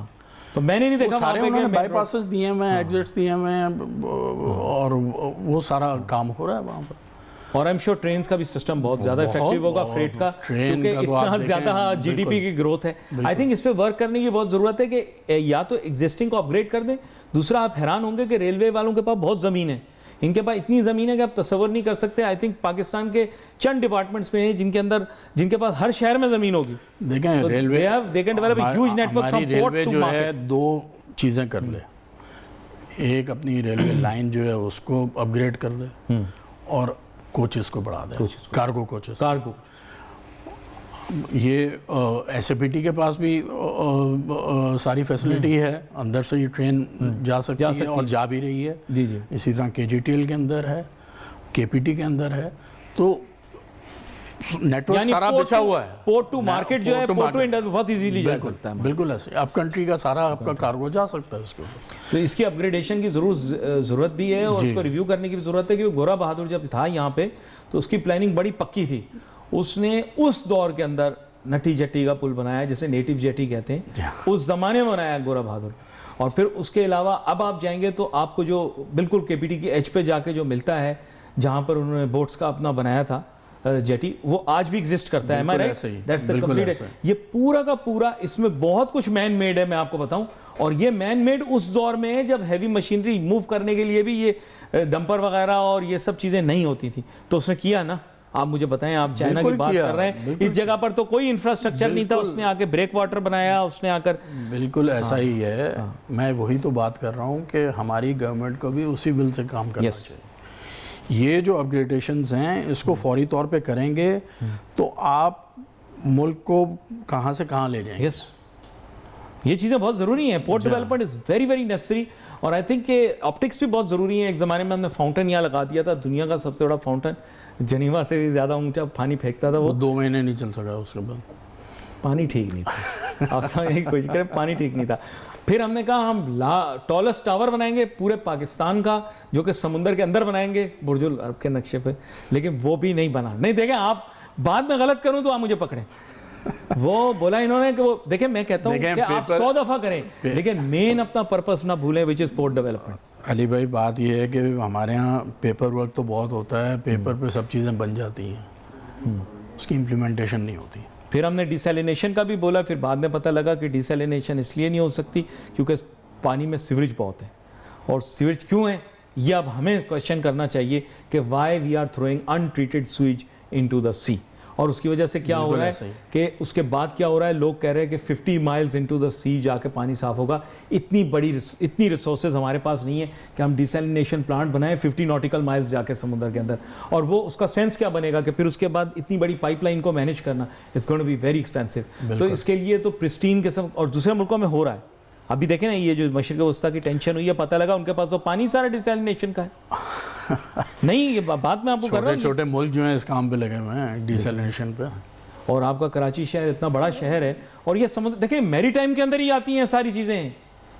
تو میں نے نہیں دیکھا سارے انہوں نے بائی پاسز دیے ہوئے ہیں, ایگزٹس دیے ہوئے ہیں, اور وہ سارا کام ہو رہا ہے وہاں پر. اور ایم شور ٹرینز کا بھی سسٹم بہت زیادہ افیکٹو ہوگا فریٹ کا, کیونکہ اتنا زیادہ جی ڈی پی کی گروتھ ہے. آئی تھنک اس پہ ورک کرنے کی بہت ضرورت ہے کہ یا تو ایگزسٹنگ کو اپ گریڈ کر دیں. دوسرا آپ حیران ہوں گے کہ ریلوے والوں کے پاس بہت زمین ہے, ان کے پاس اتنی زمین ہے کہ آپ تصور نہیں کر سکتے. آئی تھنک پاکستان کے چند ڈپارٹمنٹس میں ہیں جن کے پاس ہر شہر میں زمین ہوگی. دیکھیں ریلوے ہماری ریلوے جو ہے دو چیزیں کر لے. ایک اپنی ریلوے لائن جو ہے اس کو اپ گریڈ کر دے اور کوچز کو بڑھا دے, کارگو کوچز. یہ ایس اے پی ٹی کے پاس بھی ساری فیسلٹی ہے, اندر سے یہ ٹرین جا سکتی ہے اور جا بھی رہی ہے. جی جی. اسی طرح کے جی ٹی ایل کے اندر ہے, کے پی ٹی کے اندر ہے. تو نیٹ ورک سارا بچھا ہوا ہے. پورٹ ٹو مارکیٹ جو ہے, پورٹ ٹو انڈسٹری بہت ایزیلی جا سکتا ہے. بالکل ایسے اب کنٹری کا سارا آپ کا کارگو جا سکتا ہے اس کے اوپر. تو اس کی اپ گریڈیشن کی ضرورت بھی ہے اور اس کو ریویو کرنے کی بھی ضرورت ہے. کیونکہ گورا بہادر جب تھا یہاں پہ تو اس کی پلاننگ بڑی پکی تھی. اس نے اس دور کے اندر نٹی جٹی کا پل بنایا جسے نیٹو جیٹی کہتے ہیں, اس زمانے میں بنایا گورا بہادر. اور پھر اس کے علاوہ اب آپ جائیں گے تو آپ کو جو بالکل کے پی ٹی کی ایج پہ جا کے جو ملتا ہے جہاں پر انہوں نے بوٹس کا اپنا بنایا تھا جیٹی, وہ آج بھی ایگزسٹ کرتا ہے. یہ پورا کا پورا اس میں بہت کچھ مین میڈ ہے, میں آپ کو بتاؤں. اور یہ مین میڈ اس دور میں ہے جب ہیوی مشینری موو کرنے کے لیے بھی یہ ڈمپر وغیرہ اور یہ سب چیزیں نہیں ہوتی تھیں. تو اس نے کیا نا. آپ مجھے بتائیں, آپ چائنا کی بات کر رہے ہیں, اس جگہ پر تو کوئی انفراسٹرکچر نہیں تھا, اس نے آ کے بریک واٹر بنایا, اس نے آ کر. بالکل ایسا ہی ہے. میں وہی تو بات کر رہا ہوں کہ ہماری گورنمنٹ کو بھی اسی ول سے کام کرنا چاہیے. یہ جو اپ گریڈیشنز ہیں اس کو فوری طور پہ کریں گے تو آپ ملک کو کہاں سے کہاں لے جائیں گے. یہ چیزیں بہت ضروری ہیں. Port development is very very necessary. اور آئی تھنک کہ آپٹکس بھی بہت ضروری ہیں. ایک زمانے میں ہم نے فاؤنٹین یہاں لگا دیا تھا, دنیا کا سب سے بڑا فاؤنٹین, جنیوا سے بھی زیادہ اونچا پانی پھینکتا تھا. وہ 2 مہینے نہیں چل سکا, اس کے بعد پانی ٹھیک نہیں تھا. آپ سمجھنے کی کوشش کریں, پانی ٹھیک نہیں تھا. پھر ہم نے کہا ہم ٹالسٹ ٹاور بنائیں گے پورے پاکستان کا, جو کہ سمندر کے اندر بنائیں گے برج العرب کے نقشے پہ. لیکن وہ بھی نہیں بنا. نہیں دیکھیں, آپ بعد میں غلط کروں تو آپ مجھے پکڑیں. وہ بولا انہوں نے کہ وہ دیکھیں, میں کہتا ہوں کہ آپ 100 دفعہ کریں لیکن مین اپنا پرپس نہ بھولیں, وچ از پورٹ ڈیولپمنٹ. علی بھائی بات یہ ہے کہ ہمارے ہاں پیپر ورک تو بہت ہوتا ہے, پیپر پہ سب چیزیں بن جاتی ہیں, اس کی امپلیمنٹیشن نہیں ہوتی. پھر ہم نے ڈیسیلینیشن کا بھی بولا, پھر بعد میں پتہ لگا کہ ڈیسیلینیشن اس لیے نہیں ہو سکتی کیونکہ پانی میں سیوریج بہت ہے. اور سیوریج کیوں ہے یہ اب ہمیں کویشچن کرنا چاہیے کہ why we are throwing untreated sewage into the sea. اور اس کی وجہ سے کیا ہو رہا ہے کہ اس کے بعد کیا ہو رہا ہے, لوگ کہہ رہے ہیں کہ 50 مائلز انٹو دا سی جا کے پانی صاف ہوگا. اتنی ریسورسز ہمارے پاس نہیں ہے کہ ہم ڈیسیلینیشن پلانٹ بنائیں 50 ناٹیکل مائلز جا کے سمندر کے اندر. اور وہ اس کا سینس کیا بنے گا کہ پھر اس کے بعد اتنی بڑی پائپ لائن کو مینیج کرنا is going to be very expensive. تو اس کے لیے تو پرسٹین قسم, اور دوسرے ملکوں میں ہو رہا ہے. ابھی دیکھیں نا, یہ جو مشرق وسطیٰ کی ٹینشن ہوئی ہے, پتہ لگا ان کے پاس تو پانی سارا ڈیسیلینیشن کا ہے. نہیں, یہ بات میں آپ کو کر رہا ہوں, چھوٹے ملک جو ہیں اس کام پہ لگے ہوئے ہیں ڈیسیلینیشن پہ. اور آپ کا کراچی شہر اتنا بڑا شہر ہے, اور یہ سمندر دیکھیں میری ٹائم کے اندر ہی آتی ہیں ساری چیزیں,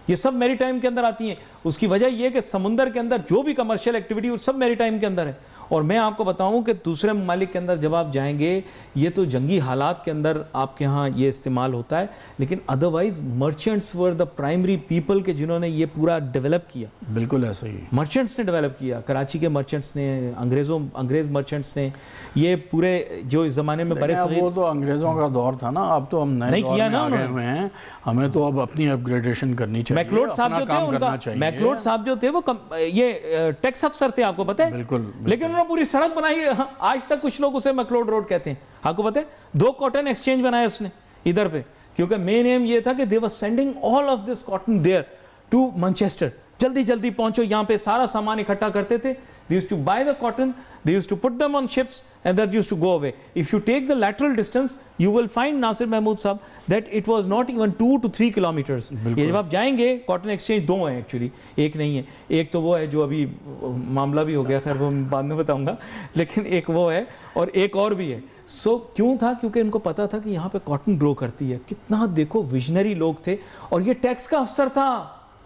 یہ سب میری ٹائم کے اندر آتی ہیں. اس کی وجہ یہ کہ سمندر کے اندر جو بھی کمرشل ایکٹیویٹی وہ سب میری ٹائم کے اندر ہے. اور میں آپ کو بتاؤں کہ دوسرے ممالک کے اندر جب آپ جائیں گے, یہ تو جنگی حالات کے اندر آپ کے ہاں یہ استعمال ہوتا ہے, لیکن otherwise merchants were the primary people کے جنہوں نے یہ پورا ڈیولپ کیا. بالکل ایسا ہی مرچنٹس نے ڈیولپ کیا, کراچی کے مرچنٹس نے, انگریز مرچنٹس نے, یہ پورے جو اس زمانے میں برے صغیر. وہ تو انگریزوں کا دور تھا نا, اب تو ہم نئے دور میں آ گئے ہوئے ہیں, ہمیں تو اب اپنی اپ گریڈیشن کرنی چاہیے. میکلوڈ صاحب جو تھے, ان کا میکلوڈ صاحب جو تھے وہ یہ ٹیکس افسر تھے, آپ کو پتہ ہے. بالکل. لیکن انہوں نے پوری سڑک بنائی ہے, آج تک کچھ لوگ اسے میکلوڈ روڈ کہتے ہیں. آپ کو پتہ ہے 2 کاٹن ایکسچینج بنائے اس نے ادھر پہ, کیونکہ مین ایم یہ تھا کہ they were sending all of this cotton there to Manchester. جلدی جلدی پہنچو, یہاں پہ سارا سامان اکٹھا کرتے تھے. They used to buy the cotton, they used to put them on ships and that used to go away. If you take the lateral distance, you will find, Nasir Mahmood Sahab, that it was not even 2 to 3 kilometers. یہ جب آپ جائیں گے, cotton exchange 2 ہیں actually, ایک نہیں ہے. ایک تو وہ ہے جو ابھی معاملہ بھی ہو گیا, خیر وہ بعد میں بتاؤں گا, لیکن ایک وہ ہے اور ایک اور بھی ہے. سو کیوں تھا, کیونکہ ان کو پتا تھا کہ یہاں پہ کاٹن گرو کرتی ہے. کتنا دیکھو ویژنری لوگ تھے, اور یہ ٹیکس کا افسر تھا,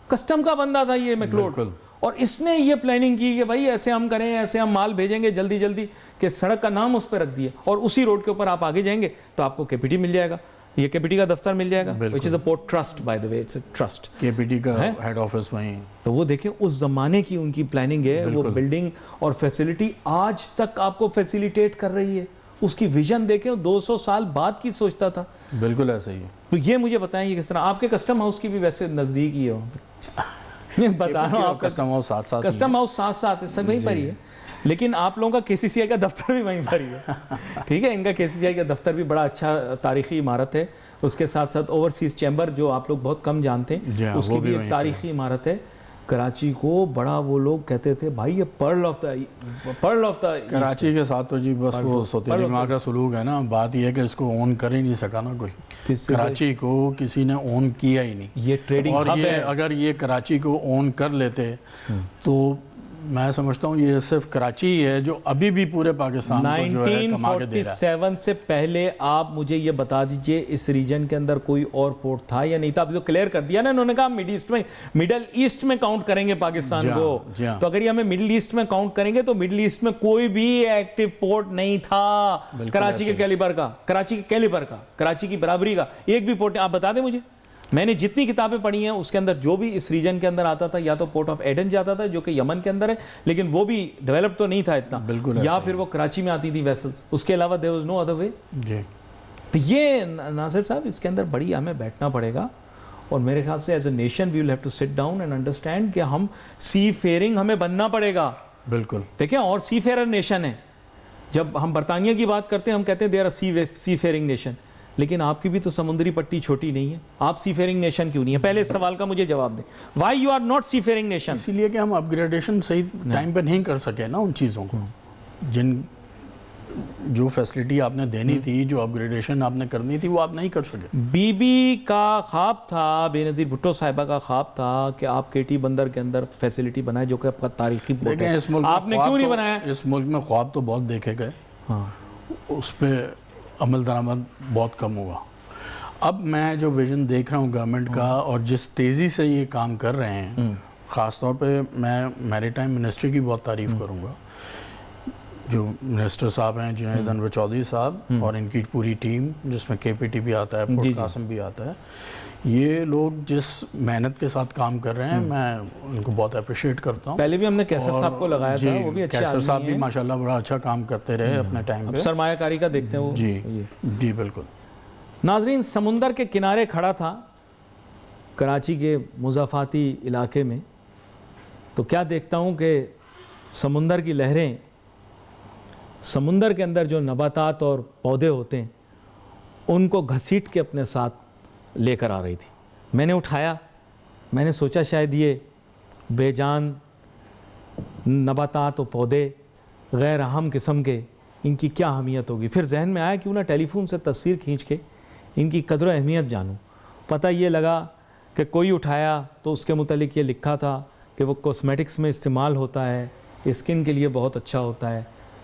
کسٹم کا بندہ تھا یہ میکلوڈ, اور اس نے یہ پلاننگ کی کہ بھائی ایسے ہم کریں, ایسے ہم مال بھیجیں گے جلدی جلدی, کہ سڑک کا نام اس پہ رکھ دیا. اور اسی روڈ کے اوپر آپ آگے جائیں گے تو آپ کو کے پی ٹی مل جائے گا, یہ کے پی ٹی کا دفتر مل جائے گا, which is a port trust by the way, it's a trust. کے پی ٹی کا ہیڈ آفس وہیں. تو وہ دیکھیں اس زمانے کی ان کی پلاننگ ہے, وہ بلڈنگ اور فیسلٹی آج تک آپ کو فیسیلیٹیٹ کر رہی ہے. اس کی ویژن دیکھیں, 200 سال بعد کی سوچتا تھا. بالکل ایسا ہی ہے. تو یہ مجھے بتائیں یہ کس طرح, آپ کے کسٹم ہاؤس کی بھی ویسے نزدیک ہی ہے وہاں پہ. میں بتا رہا ہوں آپ کسٹم ہاؤس ساتھ ساتھ کسٹم ہاؤس ساتھ ساتھ ہے، سب وہیں پر ہی ہے، لیکن آپ لوگوں کا KCCI کا دفتر بھی وہیں پر ہی ہے، ٹھیک ہے، ان کا KCCI کا دفتر بھی بڑا اچھا تاریخی عمارت ہے، اس کے ساتھ ساتھ اوورسیز چیمبر جو آپ لوگ بہت کم جانتے ہیں اس کی بھی ایک تاریخی عمارت ہے۔ کراچی کو بڑا وہ لوگ کہتے تھے بھائی یہ پرل آف دا کراچی کے ساتھ تو جی بس وہ سوتیلی ماں کا سلوک ہے نا، بات یہ ہے کہ اس کو اون کر ہی نہیں سکا نا کوئی، کراچی کو کسی نے اون کیا ہی نہیں، یہ ٹریڈنگ اور یہ اگر یہ کراچی کو اون کر لیتے تو میں سمجھتا ہوں یہ صرف کراچی ہی ہے جو ابھی بھی پورے پاکستان کو جو ہے کما کے دے رہا ہے۔ 1947 سے پہلے آپ مجھے یہ بتا دیجئے اس ریجن کے اندر کوئی اور پورٹ تھا یا نہیں تھا؟ اب جو کلیئر کر دیا نا انہوں نے کہا مڈل ایسٹ میں کاؤنٹ کریں گے پاکستان کو، تو اگر یہ ہمیں مڈل ایسٹ میں کاؤنٹ کریں گے تو مڈل ایسٹ میں کوئی بھی ایکٹیو پورٹ نہیں تھا کراچی کے کیلیبر کا، کراچی کی برابری کا ایک بھی پورٹ۔ آپ بتا دیں مجھے، میں نے جتنی کتابیں پڑھی ہیں اس کے اندر جو بھی اس ریجن کے اندر آتا تھا یا تو پورٹ آف ایڈن جاتا تھا جو کہ یمن کے اندر ہے، لیکن وہ بھی ڈیولپ تو نہیں تھا اتنا، یا پھر وہ کراچی میں آتی تھی ویسلز، اس کے علاوہ there was no other way۔ تو یہ ناصر صاحب اس کے اندر بڑی ہمیں بیٹھنا پڑے گا، اور میرے خیال سے as a nation we will have to sit down and understand کہ ہم سی فیئرنگ ہمیں بننا پڑے گا۔ بالکل دیکھیں اور سی فیئرر نیشن ہے، جب ہم برطانیہ کی بات کرتے ہیں ہم کہتے ہیں they are seafaring nation, لیکن آپ کی بھی تو سمندری پٹی چھوٹی نہیں ہے، آپ سی فیئرنگ نیشن کیوں نہیں ہے؟ پہلے اس سوال کا مجھے جواب دیں، why you are not seafaring nation? اسی لیے کہ ہم اپ گریڈیشن صحیح ٹائم پہ نہیں کر سکے نا ان چیزوں کو، جو فیسلٹی آپ نے دینی تھی، جو اپ گریڈیشن آپ نے کرنی تھی، وہ آپ نہیں کر سکے۔ بی بی کا خواب تھا، بے نظیر بھٹو صاحبہ کا خواب تھا کہ آپ KT بندر کے اندر فیسلٹی بنائے جو کہ آپ کا تاریخی پورٹ ہے، آپ نے کیوں نہیں بنایا؟ اس ملک میں خواب تو بہت دیکھے گئے، اس پہ عمل درآمد بہت کم ہوا۔ اب میں جو ویژن دیکھ رہا ہوں گورنمنٹ کا اور جس تیزی سے یہ کام کر رہے ہیں، خاص طور پہ میں میری ٹائم منسٹری کی بہت تعریف کروں گا، جو منسٹر صاحب ہیں جنید انور چودھری صاحب اور ان کی پوری ٹیم، جس میں KPT بھی آتا ہے، پورٹ قاسم بھی آتا ہے، یہ لوگ جس محنت کے ساتھ کام کر رہے ہیں میں ان کو بہت اپریشیٹ کرتا ہوں۔ پہلے بھی ہم نے کیسر صاحب کو لگایا تھا، وہ بھی اچھے کیسر صاحب بھی ماشاءاللہ بڑا اچھا کام کرتے رہے اپنے ٹائم پہ، سرمایہ کاری کا دیکھتے ہیں وہ۔ جی بالکل۔ ناظرین، سمندر کے کنارے کھڑا تھا کراچی کے مضافاتی علاقے میں، تو کیا دیکھتا ہوں کہ سمندر کی لہریں، سمندر کے اندر جو نباتات اور پودے ہوتے ہیں ان کو گھسیٹ کے اپنے ساتھ لے کر آ رہی تھی۔ میں نے اٹھایا، میں نے سوچا شاید یہ بے جان نباتات و پودے غیر اہم قسم کے، ان کی کیا اہمیت ہوگی؟ پھر ذہن میں آیا کیوں نہ ٹیلی فون سے تصویر کھینچ کے ان کی قدر و اہمیت جانوں۔ پتہ یہ لگا کہ کوئی اٹھایا تو اس کے متعلق یہ لکھا تھا کہ وہ کاسمیٹکس میں استعمال ہوتا ہے، اسکن کے لیے بہت اچھا ہوتا ہے،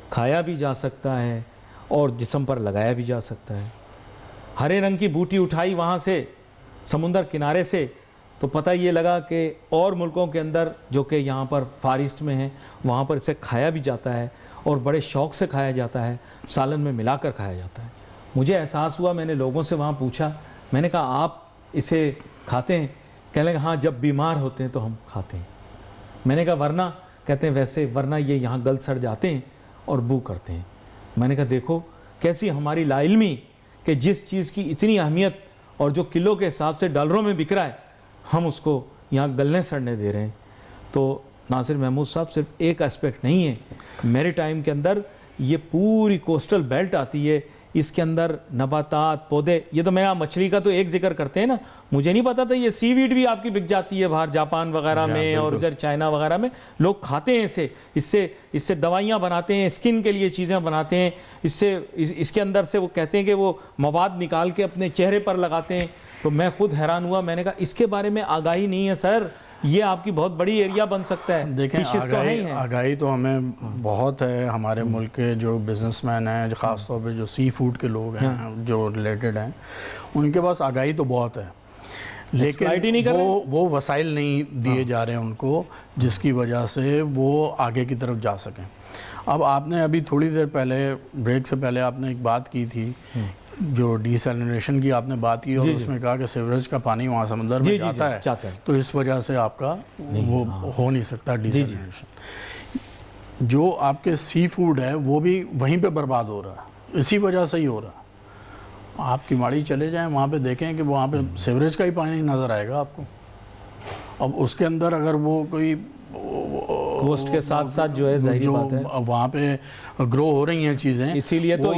کھایا بھی جا سکتا ہے اور جسم پر لگایا بھی جا سکتا ہے۔ ہرے رنگ کی بوٹی اٹھائی وہاں سے سمندر کنارے سے، تو پتہ یہ لگا کہ اور ملکوں کے اندر جو کہ یہاں پر فار ایسٹ میں ہیں وہاں پر اسے کھایا بھی جاتا ہے اور بڑے شوق سے کھایا جاتا ہے، سالن میں ملا کر کھایا جاتا ہے۔ مجھے احساس ہوا، میں نے لوگوں سے وہاں پوچھا، میں نے کہا آپ اسے کھاتے ہیں؟ کہنے لگے ہاں جب بیمار ہوتے ہیں تو ہم کھاتے ہیں۔ میں نے کہا ورنہ؟ کہتے ہیں ویسے ورنہ یہ یہاں گل سڑ جاتے ہیں اور بو کرتے ہیں۔ میں نے کہا دیکھو کیسی ہماری لا علمی کہ جس چیز کی اتنی اہمیت اور جو کلو کے حساب سے ڈالروں میں بک رہا ہے ہم اس کو یہاں گلنے سڑنے دے رہے ہیں۔ تو ناصر محمود صاحب صرف ایک اسپیکٹ نہیں ہے، میری ٹائم کے اندر یہ پوری کوسٹل بیلٹ آتی ہے، اس کے اندر نباتات پودے، یہ تو میرا مچھلی کا تو ایک ذکر کرتے ہیں نا، مجھے نہیں پتا تھا یہ سی ویڈ بھی آپ کی بک جاتی ہے باہر جاپان وغیرہ میں اور ادھر چائنا وغیرہ میں، لوگ کھاتے ہیں اس سے دوائیاں بناتے ہیں، اسکن کے لیے چیزیں بناتے ہیں، اس کے اندر سے وہ کہتے ہیں کہ وہ مواد نکال کے اپنے چہرے پر لگاتے ہیں۔ تو میں خود حیران ہوا، میں نے کہا اس کے بارے میں آگاہی نہیں ہے سر، یہ آپ کی بہت بڑی ایریا بن سکتا ہے۔ دیکھیں آگاہی تو ہمیں بہت ہے، ہمارے ملک کے جو بزنس مین ہیں، خاص طور پہ جو سی فوڈ کے لوگ ہیں جو ریلیٹڈ ہیں، ان کے پاس آگاہی تو بہت ہے، لیکن وہ وسائل نہیں دیے جا رہے ہیں ان کو جس کی وجہ سے وہ آگے کی طرف جا سکیں۔ اب آپ نے ابھی تھوڑی دیر پہلے بریک سے پہلے آپ نے ایک بات کی تھی، جو ڈی سیلینیشن کی آپ نے بات کی اور اس میں کہا کہ سیوریج کا پانی وہاں سمندر میں جاتا ہے تو اس وجہ سے آپ کا وہ ہو نہیں سکتا ڈی سیلینیشن۔ جو آپ کے سی فوڈ ہے وہ بھی وہیں پہ برباد ہو رہا ہے، اسی وجہ سے ہی ہو رہا ہے۔ آپ کی ماڑی چلے جائیں وہاں پہ دیکھیں کہ وہاں پہ سیوریج کا ہی پانی نظر آئے گا آپ کو، اب اس کے اندر اگر وہ کوئی کوسٹ کے ساتھ ساتھ جو ہے ظاہری بات ہے وہاں پہ گرو ہو رہی ہیں چیزیں, اسی لیے تو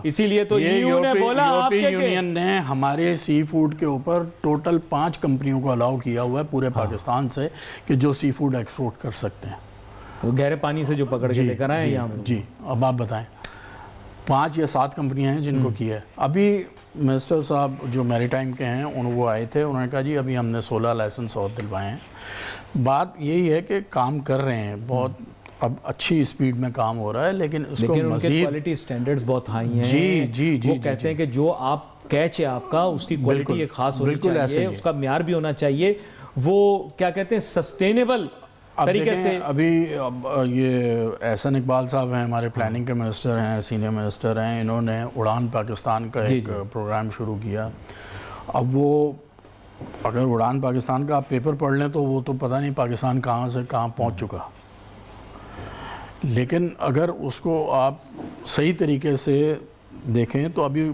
اسی لیے تو EU نے بولا آپ کے یونین نے ہمارے سی فوڈ کے اوپر ٹوٹل 5 کمپنیوں کو الاؤ کیا ہوا ہے پورے پاکستان سے کہ جو سی فوڈ ایکسپورٹ کر سکتے ہیں, وہ گہرے پانی سے جو پکڑ کے لے کر آئے ہیں یہاں پہ. جی اب آپ بتائیں 5 یا 7 کمپنیاں ہیں جن کو کیا ہے. ابھی منسٹر صاحب جو میری ٹائم کے ہیں وہ آئے تھے, انہوں نے کہا جی ابھی ہم نے 16 لائسنس اور دلوائے ہیں. بات یہی ہے کہ کام کر رہے ہیں بہت, اب اچھی اسپیڈ میں کام ہو رہا ہے, لیکن اس کو ان کے مزید کوالٹی سٹینڈرڈز بہت ہائی ہیں. جی وہ کہتے ہیں کہ جو آپ کیچ ہے آپ کا اس کی کوالٹی ایک خاص ہونی چاہیے, اس کا معیار بھی ہونا چاہیے, وہ کیا کہتے ہیں سسٹینیبل طریقے سے. ابھی یہ احسن اقبال صاحب ہیں ہمارے پلاننگ کے منسٹر ہیں, سینئر منسٹر ہیں, انہوں نے اڑان پاکستان کا ایک پروگرام شروع کیا. اب وہ اگر اڑان پاکستان کا آپ پیپر پڑھ لیں تو وہ تو پتہ نہیں پاکستان کہاں سے کہاں پہنچ چکا, لیکن اگر اس کو آپ صحیح طریقے سے دیکھیں تو ابھی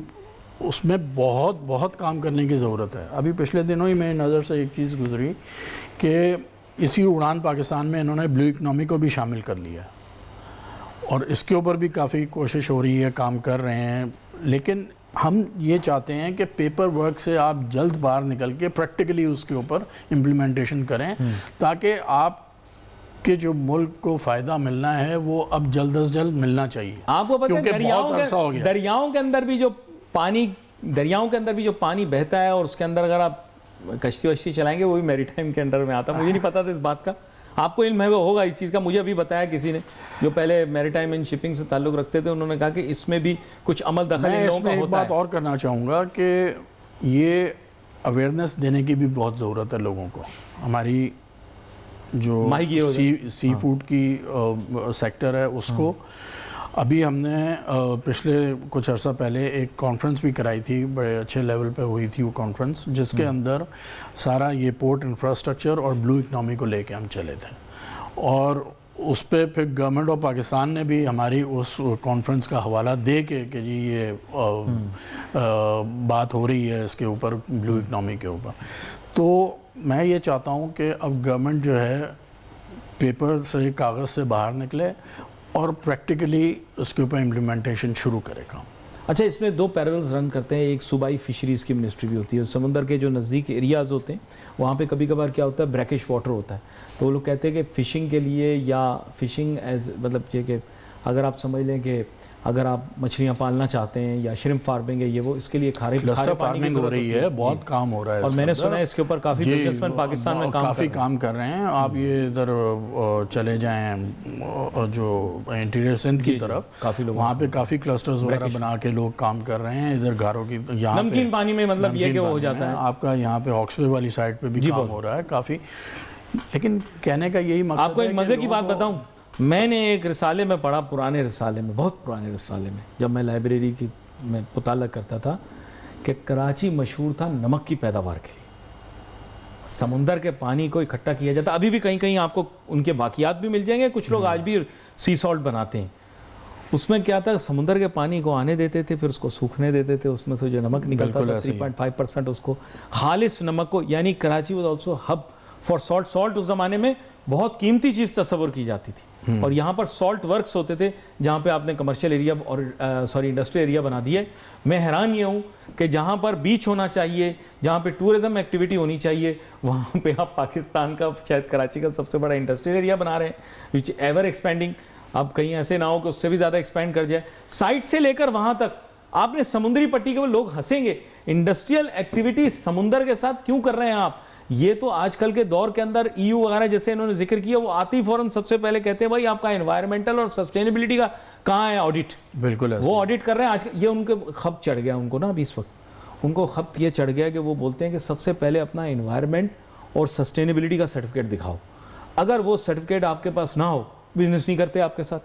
اس میں بہت کام کرنے کی ضرورت ہے. ابھی پچھلے دنوں ہی میری نظر سے ایک چیز گزری کہ اسی اڑان پاکستان میں انہوں نے بلو اکنامی کو بھی شامل کر لیا, اور اس کے اوپر بھی کافی کوشش ہو رہی ہے, کام کر رہے ہیں. لیکن ہم یہ چاہتے ہیں کہ پیپر ورک سے آپ جلد باہر نکل کے پریکٹیکلی اس کے اوپر امپلیمنٹیشن کریں, تاکہ آپ کہ جو ملک کو فائدہ ملنا ہے وہ اب جلد از جلد ملنا چاہیے. آپ کو پتہ ہے دریاؤں کے اندر بھی جو پانی بہتا ہے, اور اس کے اندر اگر آپ کشتی وشتی چلائیں گے وہ بھی میری ٹائم کے انڈر میں آتا. مجھے نہیں پتا تھا اس بات کا, آپ کو علم ہے ہوگا اس چیز کا, مجھے ابھی بتایا کسی نے جو پہلے میری ٹائم ان شپنگ سے تعلق رکھتے تھے, انہوں نے کہا کہ اس میں بھی کچھ عمل دخل ان لوگوں کا ہوتا ہے. میں ایک بات اور کرنا چاہوں گا کہ یہ اویئرنیس دینے کی بھی بہت ضرورت ہے لوگوں کو. ہماری جو سی فوڈ کی سیکٹر ہے اس کو, ابھی ہم نے پچھلے کچھ عرصہ پہلے ایک کانفرنس بھی کرائی تھی, بڑے اچھے لیول پہ ہوئی تھی وہ کانفرنس, جس کے اندر سارا یہ پورٹ انفراسٹرکچر اور بلو اکنامی کو لے کے ہم چلے تھے. اور اس پہ پھر گورنمنٹ آف پاکستان نے بھی ہماری اس کانفرنس کا حوالہ دے کے کہ جی یہ بات ہو رہی ہے اس کے اوپر, بلو اکنامی کے اوپر. تو میں یہ چاہتا ہوں کہ اب گورنمنٹ جو ہے پیپر سے کاغذ سے باہر نکلے اور پریکٹیکلی اس کے اوپر امپلیمنٹیشن شروع کرے گا. اچھا, اس میں 2 پیرلز رن کرتے ہیں. ایک صوبائی فشریز کی منسٹری بھی ہوتی ہے, سمندر کے جو نزدیک ایریاز ہوتے ہیں وہاں پہ کبھی کبھار کیا ہوتا ہے بریکش واٹر ہوتا ہے, تو وہ لوگ کہتے ہیں کہ فشنگ کے لیے یا فشنگ ایز مطلب یہ کہ اگر آپ سمجھ لیں کہ اگر آپ مچھلیاں پالنا چاہتے ہیں یا شرمپ فارمنگ ہے, یہ وہ اس کے لیے کھارے پانی کی ہو رہی ہے, بہت کام ہو رہا ہے. اور میں نے سنا ہے اس کے اوپر کافی بزنس مین پاکستان میں کافی کام کر رہے ہیں. آپ یہ ادھر چلے جائیں جو انٹیریئر سندھ کی طرف, وہاں پہ کافی کلسٹرز وغیرہ بنا کے لوگ کام کر رہے ہیں. ادھر گھروں کی یہاں نمکین پانی میں مطلب یہ کہ وہ ہو جاتا ہے آپ کا, یہاں پہ ہاکسوے والی سائڈ پہ بھی کام ہو رہا ہے کافی. لیکن کہنے کا یہی مقصد ہے, آپ کو ایک مزے کی بات بتاؤں, میں نے ایک رسالے میں پڑھا, پرانے رسالے میں, بہت پرانے رسالے میں, جب میں لائبریری کی میں مطالعہ کرتا تھا, کہ کراچی مشہور تھا نمک کی پیداوار کے لیے. سمندر کے پانی کو اکٹھا کیا جاتا, ابھی بھی کہیں کہیں آپ کو ان کے باقیات بھی مل جائیں گے. کچھ لوگ آج بھی سی سالٹ بناتے ہیں. اس میں کیا تھا, سمندر کے پانی کو آنے دیتے تھے, پھر اس کو سوکھنے دیتے تھے, اس میں سے جو نمک نکلتا تھا 3.5% اس کو خالص نمک کو, یعنی Karachi was also hub for salt. Salt اس زمانے میں بہت قیمتی چیز تصور کی جاتی تھی, اور یہاں پر سالٹ ورکس ہوتے تھے جہاں پہ آپ نے کمرشل ایریا اور انڈسٹریل ایریا بنا دی ہے. میں حیران یہ ہوں کہ جہاں پر بیچ ہونا چاہیے, جہاں پہ ٹورزم ایکٹیویٹی ہونی چاہیے, وہاں پہ آپ پاکستان کا شاید کراچی کا سب سے بڑا انڈسٹریل ایریا بنا رہے ہیں, وچ ایور ایکسپینڈنگ. اب کہیں ایسے نہ ہو کہ اس سے بھی زیادہ ایکسپینڈ کر جائے. سائٹ سے لے کر وہاں تک آپ نے سمندری پٹی کے وہ لوگ ہنسیں گے, انڈسٹریل ایکٹیویٹی سمندر کے ساتھ کیوں کر رہے ہیں آپ؟ یہ تو آج کل کے دور کے اندر EU وغیرہ جیسے انہوں نے ذکر کیا, وہ آتی فوراً سب سے پہلے کہتے ہیں بھائی آپ کا انوائرمنٹل اور سسٹینیبلٹی کا کہاں ہے آڈٹ. بالکل وہ آڈٹ کر رہے ہیں آج. یہ ان کے خط چڑھ گیا ان کو نا, ابھی اس وقت ان کو خط یہ چڑھ گیا کہ وہ بولتے ہیں کہ سب سے پہلے اپنا انوائرمنٹ اور سسٹینیبلٹی کا سرٹیفکیٹ دکھاؤ. اگر وہ سرٹیفکیٹ آپ کے پاس نہ ہو, بزنس نہیں کرتے آپ کے ساتھ.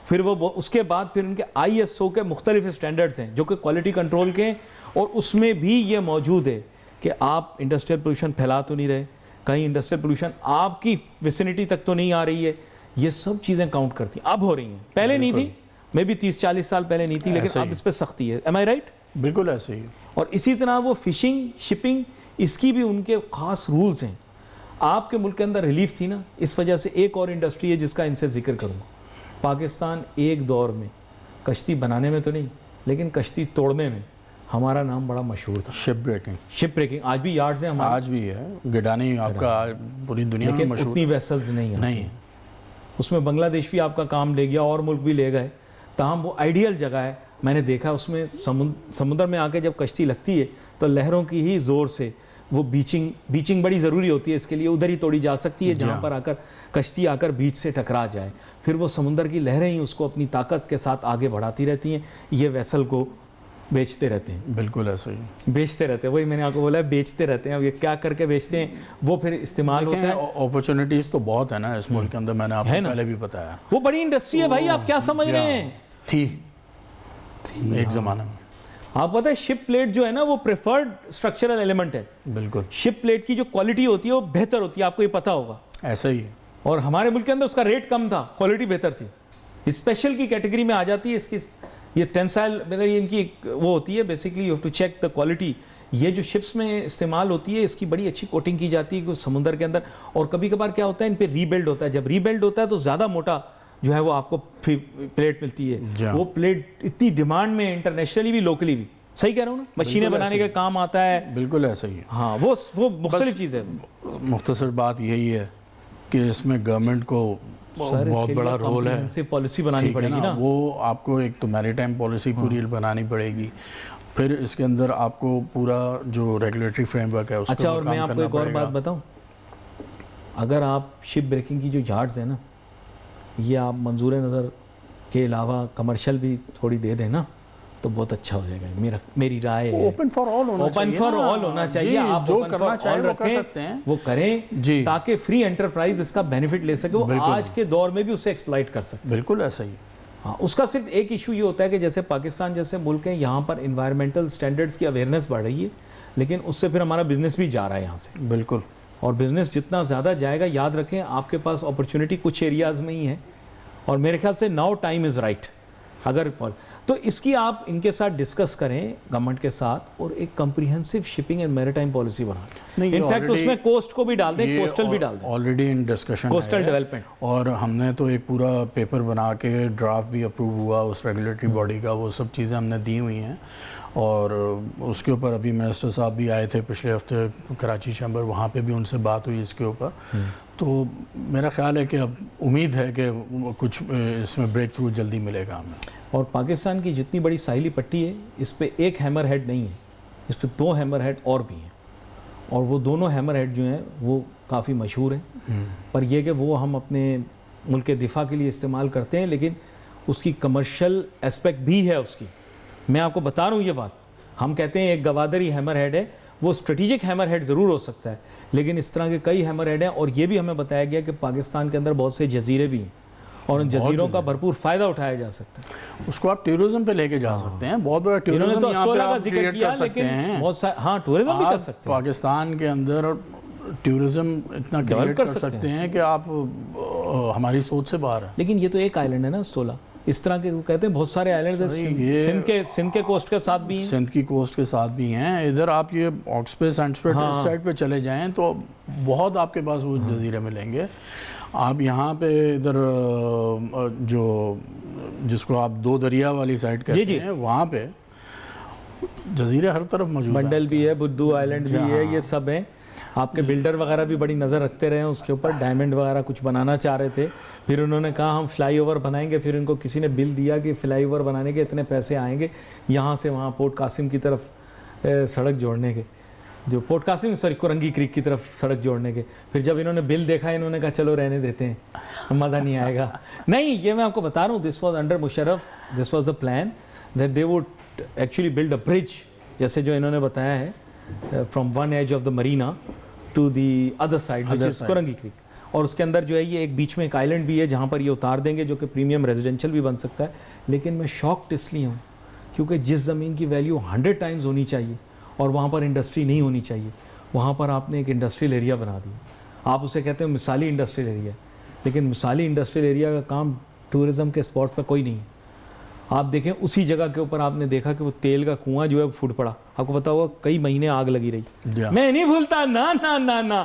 پھر وہ اس کے بعد پھر ان کے ISO کے مختلف اسٹینڈرڈز ہیں جو کہ کوالٹی کنٹرول کے ہیں, اور اس میں بھی یہ موجود ہے کہ آپ انڈسٹریل پولوشن پھیلا تو نہیں رہے, کہیں انڈسٹریل پولوشن آپ کی ویسینٹی تک تو نہیں آ رہی ہے. یہ سب چیزیں کاؤنٹ کرتی ہیں, اب ہو رہی ہیں, پہلے نہیں تھی, میں بھی 30-40 سال پہلے نہیں تھی, لیکن اب اس پہ سختی ہے. ایم آئی رائٹ؟ بالکل ایسے ہی. اور اسی طرح وہ فشنگ شپنگ, اس کی بھی ان کے خاص رولز ہیں. آپ کے ملک کے اندر ریلیف تھی نا, اس وجہ سے ایک اور انڈسٹری ہے جس کا ان سے ذکر کروں گا. پاکستان ایک دور میں کشتی بنانے میں تو نہیں لیکن کشتی توڑنے میں ہمارا نام بڑا مشہور تھا. شپ بریکنگ. شپ بریکنگ آج بھی یارڈز ہیں ہمارے, آج بھی ہے. گڈانی آپ کا پوری دنیا میں لیکن مشہور اتنی ویسلز نہیں نہیں. ہیں. اس میں بنگلہ دیش بھی آپ کا کام لے گیا اور ملک بھی لے گئے, تاہم وہ آئیڈیل جگہ ہے. میں نے دیکھا اس میں سمندر میں آ کے جب کشتی لگتی ہے تو لہروں کی ہی زور سے وہ بیچنگ بڑی ضروری ہوتی ہے اس کے لیے, ادھر ہی توڑی جا سکتی ہے جہاں پر آ کر کشتی آ کر بیچ سے ٹکرا جائے, پھر وہ سمندر کی لہریں ہی اس کو اپنی طاقت کے ساتھ آگے بڑھاتی رہتی ہیں, یہ ویسل کو بیچتے رہتے ہیں. بالکل ایسا ہی بیچتے رہتے ہیں, وہی میں نے آپ کو بولا ہے بیچتے رہتے ہیں. اب یہ کیا کر کے بیچتے ہیں وہ پھر استعمال ہوتا ہے. اپرچونیٹیز تو بہت ہے نا اس ملک کے اندر, میں نے آپ کو پہلے بھی بتایا. وہ بڑی انڈسٹری ہے بھائی, آپ کیا سمجھ رہے ہیں. تھی ایک زمانے میں. آپ پتہ ہے شپ پلیٹ جو ہے نا وہ پریفرڈ اسٹرکچرل ایلیمنٹ ہے. بالکل. شپ پلیٹ کی جو کوالٹی ہوتی ہے وہ بہتر ہوتی ہے, آپ کو یہ پتہ ہوگا. ایسا ہی ہے. اور ہمارے ملک کے اندر اس کا ریٹ کم تھا, کوالٹی بہتر تھی. اسپیشل کی کیٹیگری میں آ جاتی ہے اس کی, یہ ٹینسائل مطلب ان کی وہ ہوتی ہے basically you have to check the quality. یہ جو شپس میں استعمال ہوتی ہے اس کی بڑی اچھی کوٹنگ کی جاتی ہے سمندر کے اندر. اور کبھی کبھار کیا ہوتا ہے ان پہ ری بلڈ ہوتا ہے, جب ری بلڈ ہوتا ہے تو زیادہ موٹا جو ہے وہ آپ کو پلیٹ ملتی ہے. وہ پلیٹ اتنی ڈیمانڈ میں انٹرنیشنلی بھی لوکلی بھی, صحیح کہہ رہا ہوں نا, مشینیں بنانے کا کام آتا ہے. بالکل ایسا ہی ہے. ہاں وہ مختلف چیز ہے. مختصر بات یہی ہے کہ اس میں گورنمنٹ کو بہت بڑا رول ہے. پالیسی بنانی پڑے گی نا, وہ آپ کو ایک تو میری ٹائم پالیسی پوری بنانی پڑے گی, پھر اس کے اندر آپ کو پورا جو ریگولیٹری فریم ورک ہے اس اچھا. اور میں آپ کو ایک اور بات بتاؤں, اگر آپ شپ بریکنگ کی جو یارڈز ہیں نا یہ آپ منظور نظر کے علاوہ کمرشل بھی تھوڑی دے دیں نا تو بہت اچھا ہو جائے گا. میری رائے ہے اوپن فار آل ہونا چاہیے. آپ جو کرنا چاہیں وہ کر سکتے ہیں, وہ کریں تاکہ فری انٹرپرائز اس کا بینیفٹ لے سکے, وہ آج کے دور میں بھی اسے ایکسپلائٹ کر سکتے. بالکل ایسا ہی. ہاں, اس کا صرف ایک ایشو یہ ہوتا ہے کہ جیسے پاکستان جیسے ملک ہیں یہاں پر انوائرمنٹل سٹینڈرڈز کی اویئرنیس بڑھ رہی ہے, لیکن اس سے پھر ہمارا بزنس بھی جا رہا ہے یہاں سے. بالکل. اور بزنس جتنا زیادہ جائے گا, یاد رکھیں آپ کے پاس اپرچونٹی کچھ ایریاز میں ہی ہے, اور میرے خیال سے ناؤ ٹائم از رائٹ. اگر تو اس کی آپ ان کے ساتھ ڈسکس کریں گورنمنٹ کے ساتھ, اور ایک comprehensive shipping and maritime policy بنائیں. ان فیکٹ اس میں کوسٹ کو بھی ڈال دیں, کوسٹل بھی ڈال دیں. آلریڈی ان ڈسکشن کوسٹل ڈیولپمنٹ, اور ہم نے تو ایک پورا پیپر بنا کے ڈرافٹ بھی اپروو ہوا اس ریگولیٹری باڈی کا, وہ سب چیزیں ہم نے دی ہوئی ہیں. اور اس کے اوپر ابھی منسٹر صاحب بھی آئے تھے پچھلے ہفتے کراچی چیمبر, وہاں پہ بھی ان سے بات ہوئی اس کے اوپر. تو میرا خیال ہے کہ اب امید ہے کہ کچھ اس میں بریک تھرو جلدی ملے گا ہمیں. اور پاکستان کی جتنی بڑی ساحلی پٹی ہے اس پہ ایک ہیمر ہیڈ نہیں ہے, اس پہ 2 ہیمر ہیڈ اور بھی ہیں, اور وہ دونوں ہیمر ہیڈ جو ہیں وہ کافی مشہور ہیں. پر یہ کہ وہ ہم اپنے ملک کے دفاع کے لیے استعمال کرتے ہیں, لیکن اس کی کمرشل اسپیکٹ بھی ہے اس کی. میں آپ کو بتا رہا ہوں یہ بات, ہم کہتے ہیں ایک گوادری ہیمر ہیڈ ہے, وہ اسٹریٹجک ہیمر ہیڈ ضرور ہو سکتا ہے, لیکن اس طرح کے کئی ہیمر ہیڈ ہیں. اور یہ بھی ہمیں بتایا گیا کہ پاکستان کے اندر بہت سے جزیرے بھی ہیں, اور ان جزیروں کا بھرپور فائدہ اٹھایا جا سکتا ہے. اس کو آپ ٹورزم پہ لے کے جا سکتے ہیں, بہت بڑا ٹورزم یہاں پہ آپ کریٹ کر سکتے ہیں. ہاں, ٹورزم بھی کر سکتے ہیں. پاکستان کے اندر ٹورزم اتنا کریٹ کر سکتے ہیں کہ آپ ہماری سوچ سے باہر ہیں. لیکن یہ تو ایک آئلینڈ ہے نا استولا, اس طرح کے کہتے ہیں بہت سارے آئلینڈ سندھ کے کوسٹ کے ساتھ بھی ہیں. سندھ کی کوسٹ کے ساتھ بھی ہیں. ادھر آپ یہ آکسپے سینٹسپیٹ اس سائڈ پہ چلے جائیں تو بہت آپ کے پاس وہ جزیرے ملیں گے. آپ یہاں پہ ادھر جو جس کو آپ 2 دریا والی سائڈ کہتے ہیں وہاں پہ جزیرے ہر طرف موجود ہیں. بنڈل بھی ہے, بدو آئلینڈ بھی ہے, یہ سب ہیں. آپ کے بلڈر وغیرہ بھی بڑی نظر رکھتے رہے ہیں اس کے اوپر, ڈائمنڈ وغیرہ کچھ بنانا چاہ رہے تھے, پھر انہوں نے کہا ہم فلائی اوور بنائیں گے, پھر ان کو کسی نے بل دیا کہ فلائی اوور بنانے کے اتنے پیسے آئیں گے یہاں سے وہاں پورٹ قاسم کی طرف سڑک جوڑنے کے, جو پورٹ قاسم کورنگی کریک کی طرف سڑک جوڑنے کے. پھر جب انہوں نے بل دیکھا انہوں نے کہا چلو رہنے دیتے ہیں, مزہ نہیں آئے گا. نہیں, یہ میں آپ کو بتا رہا ہوں, this was under Musharraf, this was the plan that they would actually build a bridge, جیسے جو انہوں نے بتایا ہے from one edge of the marina to the other side which is Korangi creek. اور اس کے اندر جو ہے یہ ایک بیچ میں ایک آئلینڈ بھی ہے جہاں پر یہ اتار دیں گے, جو کہ پریمیم ریزیڈینشل بھی بن سکتا ہے. لیکن میں شاکڈ اس لیے ہوں کیونکہ جس زمین کی ویلیو 100 ٹائمز ہونی چاہیے اور وہاں پر انڈسٹری نہیں ہونی چاہیے, وہاں پر آپ نے ایک انڈسٹریل ایریا بنا دیا. آپ اسے کہتے ہیں مثالی انڈسٹریل ایریا, لیکن مثالی انڈسٹریل ایریا کا کام ٹورزم کے اسپاٹس کا کوئی نہیں ہے. آپ دیکھیں اسی جگہ کے اوپر آپ نے دیکھا کہ وہ تیل کا کنواں جو ہے پھوٹ پڑا, آپ کو پتا ہوگا کئی مہینے آگ لگی رہی. میں نہیں بھولتا, نا نا نا نا,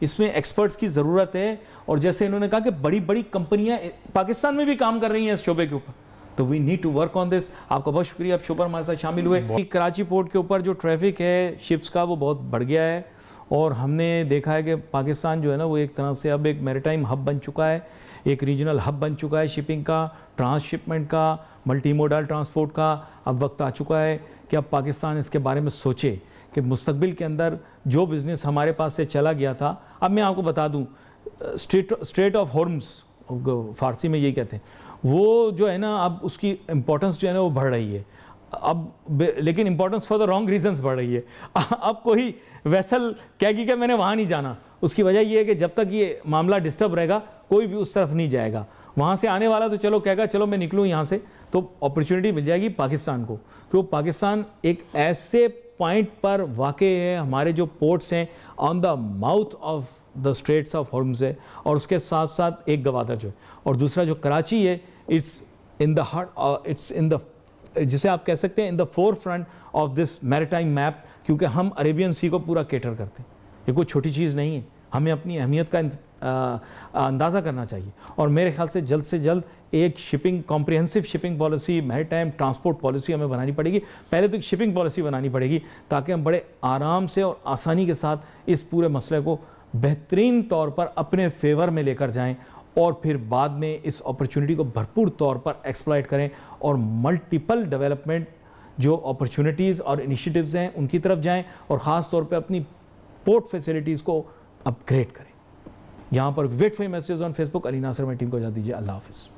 اس میں ایکسپرٹس کی ضرورت ہے, اور جیسے انہوں نے کہا کہ بڑی بڑی کمپنیاں پاکستان میں بھی کام کر رہی ہیں اس شعبے کے اوپر, تو we need to work on this. آپ کا بہت شکریہ, آپ شوبر ہمارے ساتھ شامل ہوئے. کراچی پورٹ کے اوپر جو ٹریفک ہے شپس کا وہ بہت بڑھ گیا ہے, اور ہم نے دیکھا ہے کہ پاکستان جو ہے نا وہ ایک طرح سے اب ایک میریٹائم ہب بن چکا ہے, ایک ریجنل ہب بن چکا ہے شپنگ کا, ٹرانس شپمنٹ کا, ملٹی موڈل ٹرانسپورٹ کا. اب وقت آ چکا ہے کہ اب پاکستان اس کے بارے میں سوچے کہ مستقبل کے اندر جو بزنس ہمارے پاس سے چلا گیا تھا, اب میں آپ کو بتا دوں اسٹریٹ آف ہارمز فارسی میں یہی کہتے ہیں, وہ جو ہے نا اب اس کی امپورٹنس جو ہے نا وہ بڑھ رہی ہے اب, لیکن importance for the wrong reasons بڑھ رہی ہے. اب کوئی ویسل کہے گی کہ میں نے وہاں نہیں جانا, اس کی وجہ یہ ہے کہ جب تک یہ معاملہ ڈسٹرب رہے گا کوئی بھی اس طرف نہیں جائے گا. وہاں سے آنے والا تو چلو کہے گا چلو میں نکلوں یہاں سے, تو اپرچونٹی مل جائے گی پاکستان کو, کہ وہ پاکستان ایک ایسے پوائنٹ پر واقع ہے, ہمارے جو پورٹس ہیں on the mouth of the straits of Hormuz ہے, اور اس کے ساتھ ساتھ ایک گوادر جو ہے, اور دوسرا جو کراچی ہے it's in the heart, it's in the, جسے آپ کہہ سکتے ہیں in the forefront of this maritime map, کیونکہ ہم عربین سی کو پورا کیٹر کرتے ہیں. یہ کوئی چھوٹی چیز نہیں ہے, ہمیں اپنی اہمیت کا اندازہ کرنا چاہیے, اور میرے خیال سے جلد ایک shipping comprehensive shipping policy, maritime transport policy ہمیں بنانی پڑے گی. پہلے تو ایک شپنگ پالیسی بنانی پڑے گی تاکہ ہم بڑے آرام سے اور آسانی کے ساتھ اس پورے مسئلے کو بہترین طور پر اپنے فیور میں لے کر جائیں, اور پھر بعد میں اس اپرچونٹی کو بھرپور طور پر ایکسپلائٹ کریں, اور ملٹیپل ڈیولپمنٹ جو اپرچونٹیز اور انیشیٹیوز ہیں ان کی طرف جائیں, اور خاص طور پہ اپنی پورٹ فیسلٹیز کو اپ گریڈ کریں. یہاں پر wait for messages on Facebook. Ali Nasir میں ٹیم کو اجازت دیجیے, اللہ حافظ.